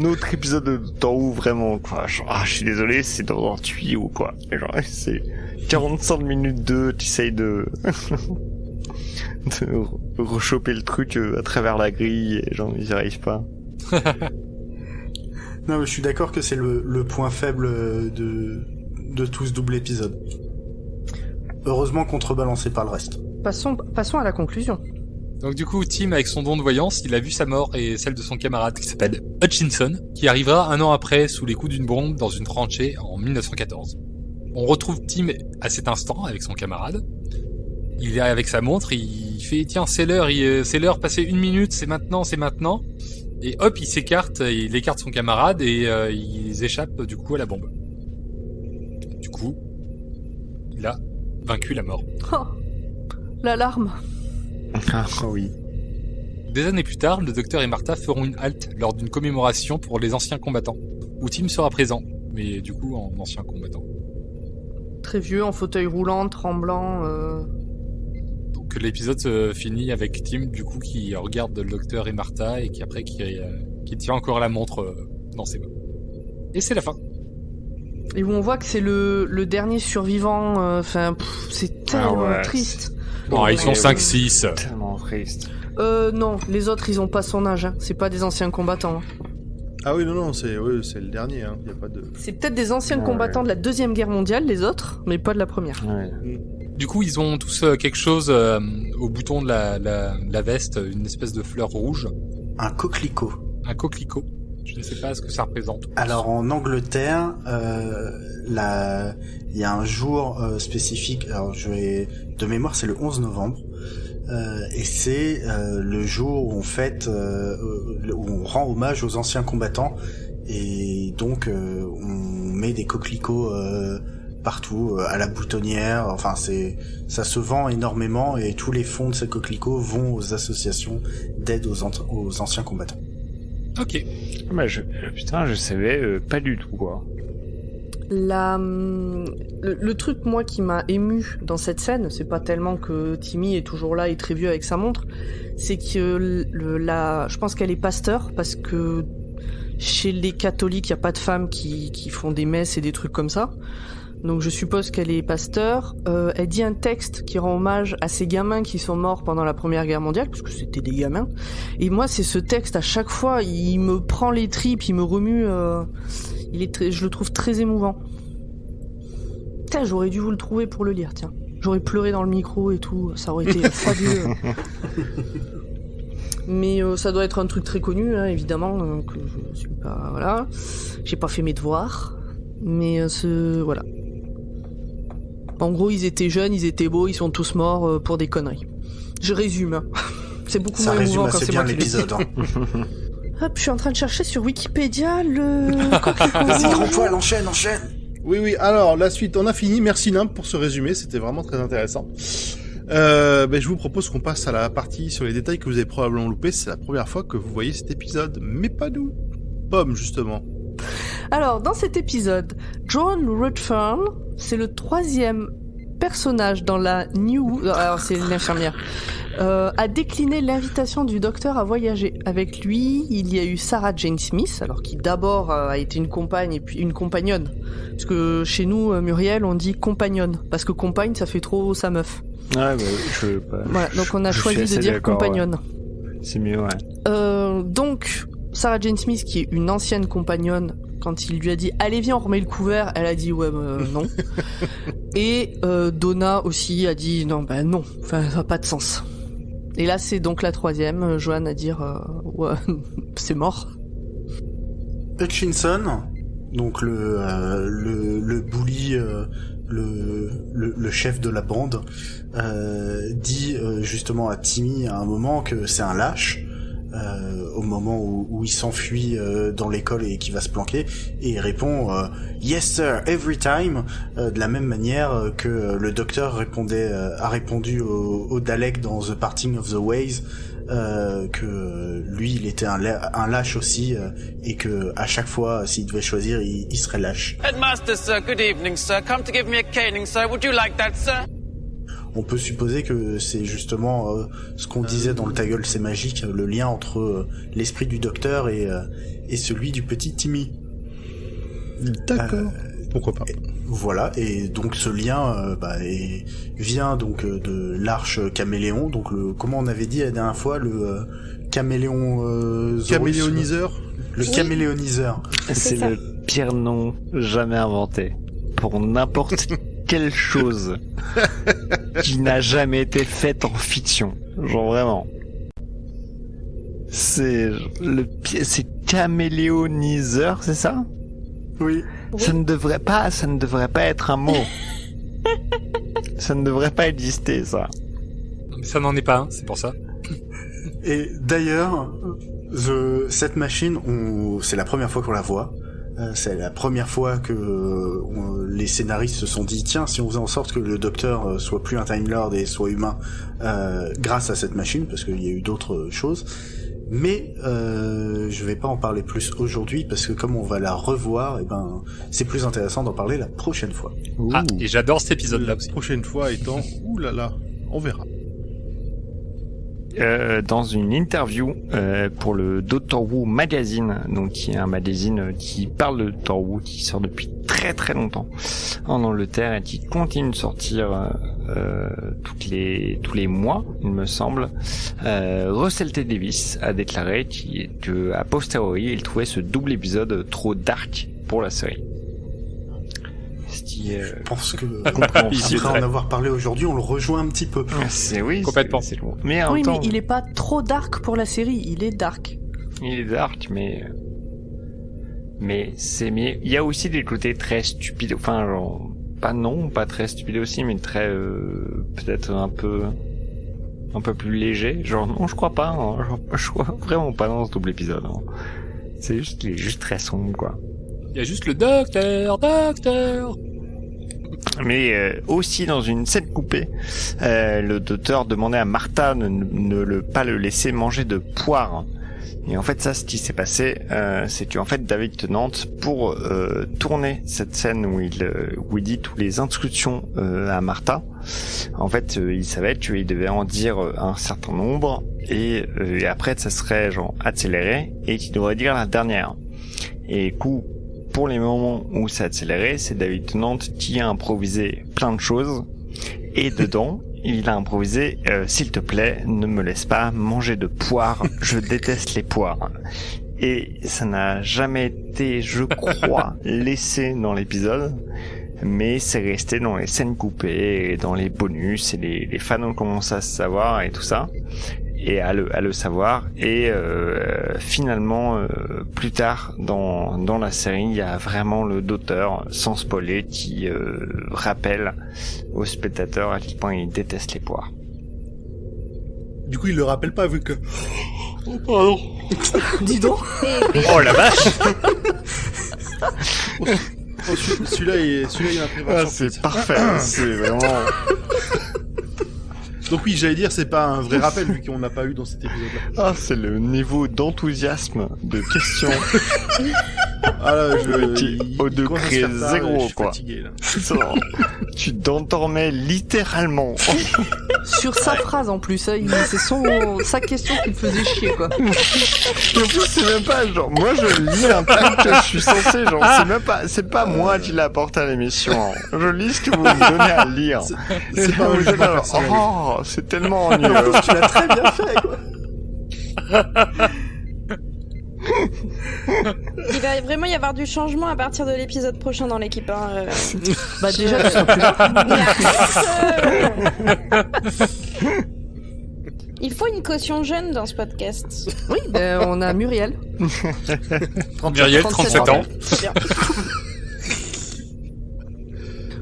autre épisode de temps où vraiment, quoi. Genre, je suis désolé, c'est dans un tuyau, quoi. Et genre, c'est 45 minutes t'essayes de rechoper le truc à travers la grille et genre, ils y arrivent pas. Non, mais je suis d'accord que c'est le point faible de tout ce double épisode. Heureusement contrebalancé par le reste. Passons à la conclusion. Donc du coup, Tim, avec son don de voyance, il a vu sa mort et celle de son camarade qui s'appelle Hutchinson, qui arrivera un an après sous les coups d'une bombe dans une tranchée en 1914. On retrouve Tim à cet instant avec son camarade. Il est avec sa montre, il fait « Tiens, c'est l'heure, passez 1 minute, c'est maintenant !» Et hop, il s'écarte, il écarte son camarade et ils échappent du coup à la bombe. Du coup, il a vaincu la mort. Oh, l'alarme. Ah oui. Des années plus tard, le docteur et Martha feront une halte lors d'une commémoration pour les anciens combattants, où Tim sera présent, mais du coup en ancien combattant. Très vieux, en fauteuil roulant, tremblant. Donc l'épisode se finit avec Tim du coup qui regarde le docteur et Martha et qui tient encore la montre dans ses mains. Et c'est la fin. Et où on voit que c'est le dernier survivant. C'est tellement triste. Non, ils sont 5-6. Tellement triste. Non, les autres ils ont pas son âge. Hein. C'est pas des anciens combattants. Hein. Ah oui, non, c'est le dernier. Hein. Y a pas de... C'est peut-être des anciens combattants de la Deuxième Guerre mondiale, les autres, mais pas de la Première. Ouais. Du coup, ils ont tous quelque chose au bouton de la veste, une espèce de fleur rouge. Un coquelicot. Un coquelicot. Je ne sais pas ce que ça représente. Alors en Angleterre, il y a un jour spécifique. Alors de mémoire, c'est le 11 novembre. Et c'est le jour où où on rend hommage aux anciens combattants. Et donc on met des coquelicots partout, à la boutonnière. Enfin, ça se vend énormément et tous les fonds de ces coquelicots vont aux associations d'aide aux anciens combattants. Ok. Bah je savais pas du tout, quoi. Le truc, moi, qui m'a ému dans cette scène, c'est pas tellement que Timmy est toujours là et très vieux avec sa montre, c'est que je pense qu'elle est pasteur, parce que chez les catholiques, il n'y a pas de femmes qui font des messes et des trucs comme ça. Donc je suppose qu'elle est pasteur. Elle dit un texte qui rend hommage à ces gamins qui sont morts pendant la Première Guerre mondiale, parce que c'était des gamins. Et moi, c'est ce texte, à chaque fois, il me prend les tripes, il me remue. Je le trouve très émouvant. Putain, j'aurais dû vous le trouver pour le lire, tiens. J'aurais pleuré dans le micro et tout, ça aurait été fabuleux. Mais ça doit être un truc très connu, hein, évidemment, que je suis pas... Voilà. J'ai pas fait mes devoirs. Mais voilà. En gros, ils étaient jeunes, ils étaient beaux, ils sont tous morts pour des conneries. Je résume. Hein. C'est beaucoup moins émouvant quand c'est moi qui l'épisode. Hop, je suis en train de chercher sur Wikipédia le... Vas-y, grand-toi, enchaîne. Oui, alors, la suite, on a fini. Merci Nimp pour ce résumé, c'était vraiment très intéressant. Je vous propose qu'on passe à la partie sur les détails que vous avez probablement loupés. C'est la première fois que vous voyez cet épisode, mais pas nous. Pomme, justement. Alors, dans cet épisode, Joan Redfern, c'est le 3e personnage dans la alors c'est l'infirmière, a décliné l'invitation du docteur à voyager. Avec lui, il y a eu Sarah Jane Smith, alors qui d'abord a été une compagne et puis une compagnonne. Parce que chez nous, Muriel, on dit compagnonne, parce que compagne, ça fait trop sa meuf. Ouais, Voilà, donc on a choisi de dire compagnonne. Ouais. C'est mieux, ouais. Donc, Sarah Jane Smith, qui est une ancienne compagnonne, quand il lui a dit « Allez, viens, on remet le couvert », elle a dit « Ouais, non ». Et Donna aussi a dit « Non, non, enfin, ça n'a pas de sens ». Et là, c'est donc la 3e, Joanne, à dire « Ouais, c'est mort ». Hutchinson, donc le bully, le chef de la bande, dit justement à Timmy à un moment que c'est un lâche, au moment où il s'enfuit dans l'école et qu'il va se planquer, et il répond yes sir every time, de la même manière que le docteur a répondu au Dalek dans The Parting of the Ways, que lui il était un lâche aussi, et que à chaque fois s'il devait choisir il serait lâche. Headmaster sir, good evening sir, come to give me a caning sir, would you like that sir? On peut supposer que c'est justement ce qu'on disait dans le Ta gueule c'est magique, le lien entre l'esprit du docteur et celui du petit Timmy. D'accord. Pourquoi pas. Voilà, et donc ce lien vient donc de l'arche caméléon, donc comment on avait dit la dernière fois, le caméléon... Caméléoniseur. Le caméléoniseur. C'est le pire nom jamais inventé pour n'importe quelle chose qui n'a jamais été faite en fiction. Genre vraiment. C'est caméléoniseur, c'est ça? Oui. Ça ne devrait pas être un mot. Ça ne devrait pas exister, ça. Mais ça n'en est pas un, c'est pour ça. Et d'ailleurs, cette machine, c'est la première fois qu'on la voit. C'est la première fois que les scénaristes se sont dit tiens, si on faisait en sorte que le docteur soit plus un Time Lord et soit humain grâce à cette machine, parce qu'il y a eu d'autres choses. Mais je vais pas en parler plus aujourd'hui parce que comme on va la revoir, c'est plus intéressant d'en parler la prochaine fois. Ah, et j'adore cet épisode-là aussi. La prochaine fois étant, oulala, on verra. Dans une interview pour le Doctor Who Magazine, donc qui est un magazine qui parle de Doctor Who, qui sort depuis très très longtemps en Angleterre et qui continue de sortir tous les mois, il me semble. Russell T Davies a déclaré que a posteriori il trouvait ce double épisode trop dark pour la série. Je pense que après en avoir parlé aujourd'hui, on le rejoint un petit peu. Oui, complètement. C'est long. Mais oui, mais il est pas trop dark pour la série. Il est dark. Il est dark, mais il y a aussi des côtés très stupides. Enfin, genre pas très stupides aussi, mais très peut-être un peu plus léger. Genre non, je crois pas. Hein. Je crois vraiment pas dans ce double épisode. Hein. Il est juste très sombre, quoi. Il y a juste le docteur. Mais aussi dans une scène coupée, le docteur demandait à Martha de ne pas le laisser manger de poire. Et en fait, ça, ce qui s'est passé, c'est qu'en fait, David Tennant, pour tourner cette scène où il dit toutes les instructions à Martha, en fait, il savait qu'il devait en dire un certain nombre, et après, ça serait genre accéléré, et qu'il devrait dire la dernière. Et coup, pour les moments où c'est accéléré, c'est David Tennant qui a improvisé plein de choses, et dedans, il a improvisé s'il te plaît, ne me laisse pas manger de poire, je déteste les poires. Et ça n'a jamais été, je crois, laissé dans l'épisode, mais c'est resté dans les scènes coupées, et dans les bonus, et les fans ont commencé à se savoir et tout ça, et à le savoir. Et finalement, plus tard dans la série, il y a vraiment le docteur, sans spoiler, qui rappelle aux spectateurs à quel point il déteste les poires. Du coup, il le rappelle pas vu que... Oh, pardon. Dis donc. Oh la vache. Celui-là, il a pris c'est parfait. C'est vraiment... Donc oui, j'allais dire, c'est pas un vrai rappel vu qu'on n'a pas eu dans cet épisode-là. Ah, c'est le niveau d'enthousiasme de questions. Ah là, au degré zéro, je suis quoi. fatigué, là. Tu t'endormais littéralement. Sur sa phrase en plus, hein, c'est sa question qui me faisait chier quoi. Et en plus, c'est même pas genre, moi je lis un truc que je suis censé, genre, c'est pas moi qui l'apporte à l'émission. Je lis ce que vous me donnez à lire. C'est pas un jeu personnel. Oh, c'est tellement ennuyeux. En plus, tu l'as très bien fait, quoi. Il va vraiment y avoir du changement à partir de l'épisode prochain dans l'équipe. Hein. Bah déjà, tu seras plus là. Il faut une caution jeune dans ce podcast. Oui, ben on a Muriel. Muriel, 37 ans. C'est bien.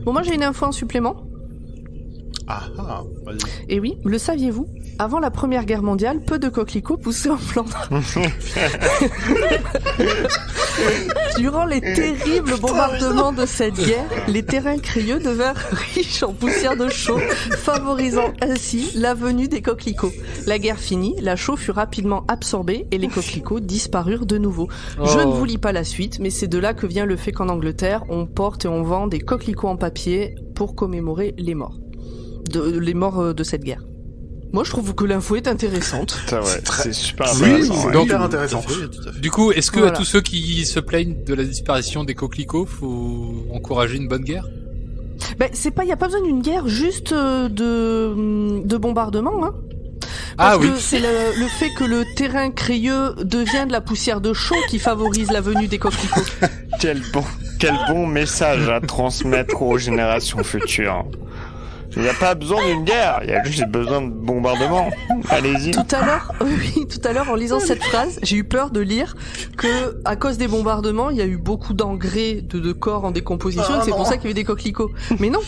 Bon, moi j'ai une info en supplément. Ah, vas-y. Et oui, le saviez-vous ? Avant la Première Guerre mondiale, peu de coquelicots poussaient en Flandre. Durant les terribles bombardements de cette guerre, les terrains crayeux devinrent riches en poussière de chaux, favorisant ainsi la venue des coquelicots. La guerre finie, la chaux fut rapidement absorbée et les coquelicots disparurent de nouveau. Je ne vous lis pas la suite, mais c'est de là que vient le fait qu'en Angleterre, on porte et on vend des coquelicots en papier pour commémorer les morts. Les morts de cette guerre. Moi, je trouve que l'info est intéressante. C'est super Oui, intéressant. c'est ouais. hyper intéressant. Tout à fait. Du coup, est-ce que Voilà. à tous ceux qui se plaignent de la disparition des coquelicots, faut encourager une bonne guerre? Ben, y a pas besoin d'une guerre, juste de bombardement, hein. Ah Parce oui. que c'est le fait que le terrain crayeux devient de la poussière de chaux qui favorise la venue des coquelicots. Quel bon message à transmettre aux générations futures. Il n'y a pas besoin d'une guerre, il y a juste besoin de bombardement. Allez-y. Tout à l'heure, en lisant cette phrase, j'ai eu peur de lire que, à cause des bombardements, il y a eu beaucoup d'engrais de corps en décomposition, et c'est pour ça qu'il y a eu des coquelicots. Mais non!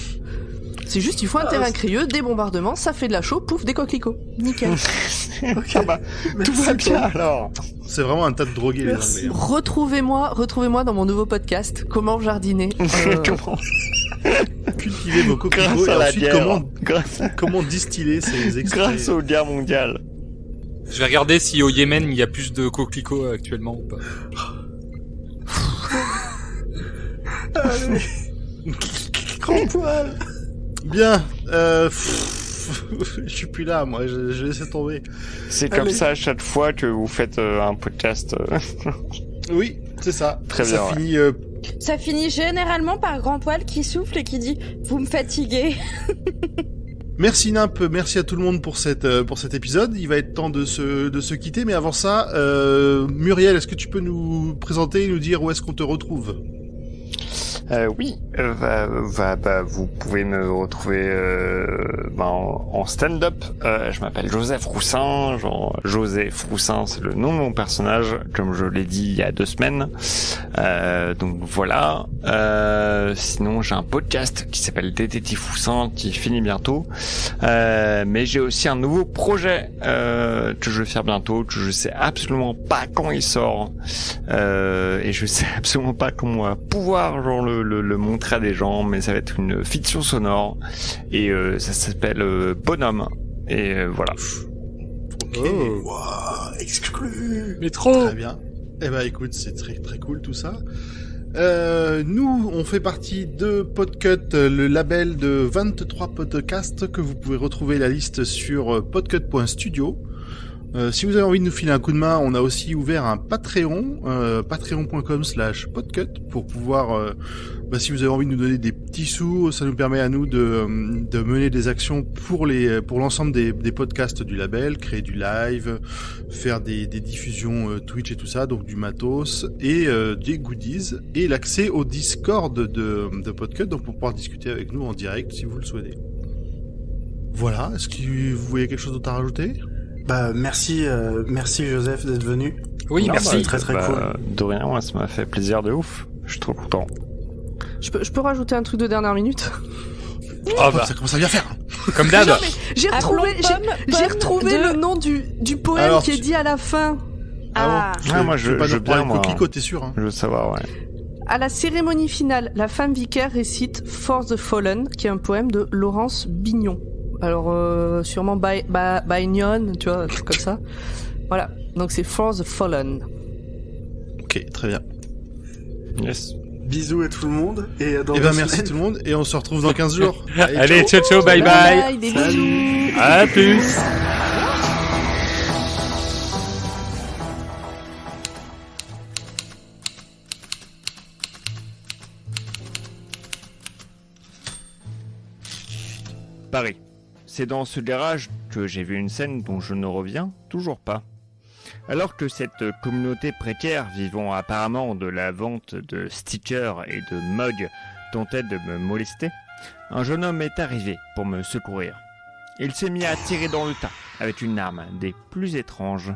C'est juste, il faut un terrain crayeux, des bombardements, ça fait de la chaux, pouf, des coquelicots. Nickel. Ah bah, tout va bien alors. C'est vraiment un tas de drogués, les Merci. Anglais. Retrouvez-moi dans mon nouveau podcast, Comment jardiner. Comment Cultiver vos coquelicots Grâce et à la ensuite bière. comment distiller ces extraits. Grâce aux guerres mondiales. Je vais regarder si au Yémen il y a plus de coquelicots actuellement ou pas. Grand poil. Bien, je suis plus là, moi, je laisse tomber. C'est comme Allez. ça à chaque fois que vous faites un podcast. Oui, c'est ça. Très ça bien, finit, Ça finit généralement par Grand Poil qui souffle et qui dit « Vous me fatiguez ». Merci Nimp, merci à tout le monde pour cet épisode. Il va être temps de se quitter, mais avant ça, Muriel, est-ce que tu peux nous présenter et nous dire où est-ce qu'on te retrouve ? Oui, vous pouvez me retrouver en stand-up. Je m'appelle Joseph Roussin. Genre Joseph Roussin, c'est le nom de mon personnage, comme je l'ai dit il y a 2 semaines. Donc voilà. Sinon, j'ai un podcast qui s'appelle Détective Roussin qui finit bientôt. Mais j'ai aussi un nouveau projet que je vais faire bientôt, que je sais absolument pas quand il sort. Et je sais absolument pas comment on va pouvoir genre le montrer à des gens, mais ça va être une fiction sonore et ça s'appelle Bonhomme et voilà. Ok. Waouh, exclu. Mais trop. Très bien. Eh ben écoute, c'est très très cool tout ça. Nous, on fait partie de Podcut, le label de 23 podcasts que vous pouvez retrouver la liste sur podcut.studio. Si vous avez envie de nous filer un coup de main, on a aussi ouvert un Patreon, patreon.com/podcut pour pouvoir, si vous avez envie de nous donner des petits sous, ça nous permet à nous de mener des actions pour l'ensemble des podcasts du label, créer du live, faire des diffusions Twitch et tout ça, donc du matos et des goodies et l'accès au Discord de Podcut, donc pour pouvoir discuter avec nous en direct si vous le souhaitez. Voilà, est-ce que vous voyez quelque chose d'autre à rajouter ? Bah merci Joseph d'être venu. Oui, Non, merci. Très très cool. De rien, moi ça m'a fait plaisir de ouf. Je suis trop content. Je peux rajouter un truc de dernière minute? Ah bah, Ça commence à bien faire. comme d'hab. Non, mais j'ai retrouvé, Appelons j'ai retrouvé de- le nom du poème Alors, qui est dit à la fin. Ah, Ah, moi, je vais pas veux nous reparler bien, de moi. coquelicot, t'es sûr, hein. Je veux savoir, ouais. À la cérémonie finale, la femme vicaire récite For the Fallen, qui est un poème de Laurence Bignon. Alors, sûrement by Nyon, tu vois, un truc comme ça. Voilà. Donc, c'est For the Fallen. Ok, très bien. Yes. Bisous à tout le monde. Et dans Et deux merci semaines. tout le monde. Et on se retrouve dans 15 jours. Allez, ciao, bye bye. Des Salut. bisous. À plus. Paris. C'est dans ce garage que j'ai vu une scène dont je ne reviens toujours pas. Alors que cette communauté précaire vivant apparemment de la vente de stickers et de mugs tentait de me molester, un jeune homme est arrivé pour me secourir. Il s'est mis à tirer dans le tas avec une arme des plus étranges.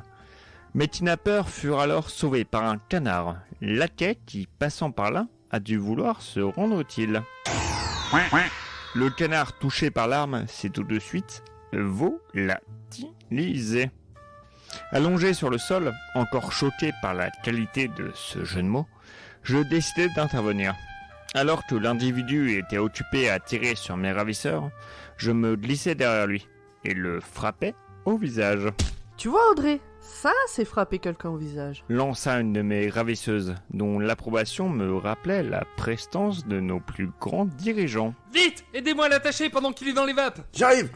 Mes kidnappeurs furent alors sauvés par un canard, laquais qui, passant par là, a dû vouloir se rendre utile. Le canard touché par l'arme s'est tout de suite volatilisé. Allongé sur le sol, encore choqué par la qualité de ce jeu de mots, je décidai d'intervenir. Alors que l'individu était occupé à tirer sur mes ravisseurs, je me glissai derrière lui et le frappai au visage. Tu vois, Audrey, ça, c'est frapper quelqu'un au visage. Lança une de mes ravisseuses, dont l'approbation me rappelait la prestance de nos plus grands dirigeants. Vite, aidez-moi à l'attacher pendant qu'il est dans les vapes. J'arrive.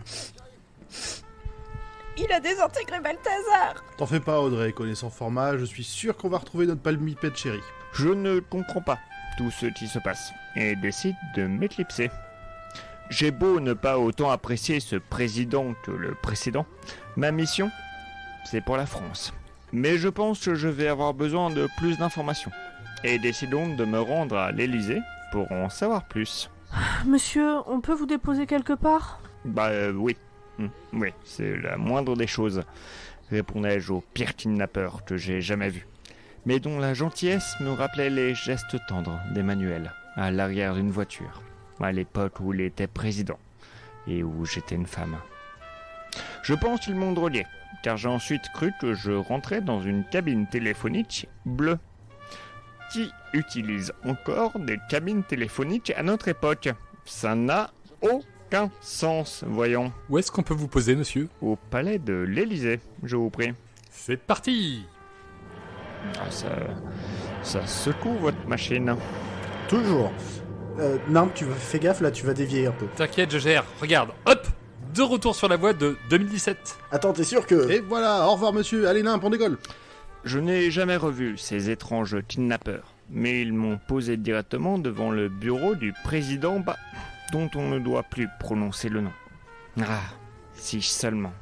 Il a désintégré Balthazar. T'en fais pas, Audrey. Connaissant format, je suis sûr qu'on va retrouver notre palmipède chéri. Je ne comprends pas tout ce qui se passe et décide de m'éclipser. J'ai beau ne pas autant apprécier ce président que le précédent, ma mission, c'est pour la France. Mais je pense que je vais avoir besoin de plus d'informations et décide donc de me rendre à l'Élysée pour en savoir plus. Monsieur, on peut vous déposer quelque part ? Oui. Oui, c'est la moindre des choses, répondais-je au pire kidnappeur que j'ai jamais vu, mais dont la gentillesse me rappelait les gestes tendres d'Emmanuel à l'arrière d'une voiture, à l'époque où il était président et où j'étais une femme. Je pense qu'ils m'ont drogué, car j'ai ensuite cru que je rentrais dans une cabine téléphonique bleue. Qui utilise encore des cabines téléphoniques à notre époque ? Ça n'a aucun sens, voyons. Où est-ce qu'on peut vous poser, monsieur ? Au palais de l'Élysée, je vous prie. C'est parti. Ah, ça secoue votre machine. Toujours. Non, fais gaffe, là, tu vas dévier un peu. T'inquiète, je gère. Regarde, hop, de retour sur la voie de 2017. Attends, t'es sûr que... Et voilà, au revoir monsieur. Allez, Nimp, on décolle. Je n'ai jamais revu ces étranges kidnappeurs, mais ils m'ont posé directement devant le bureau du président dont on ne doit plus prononcer le nom. Ah, si seulement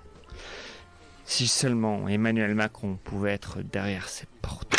Emmanuel Macron pouvait être derrière ces portes.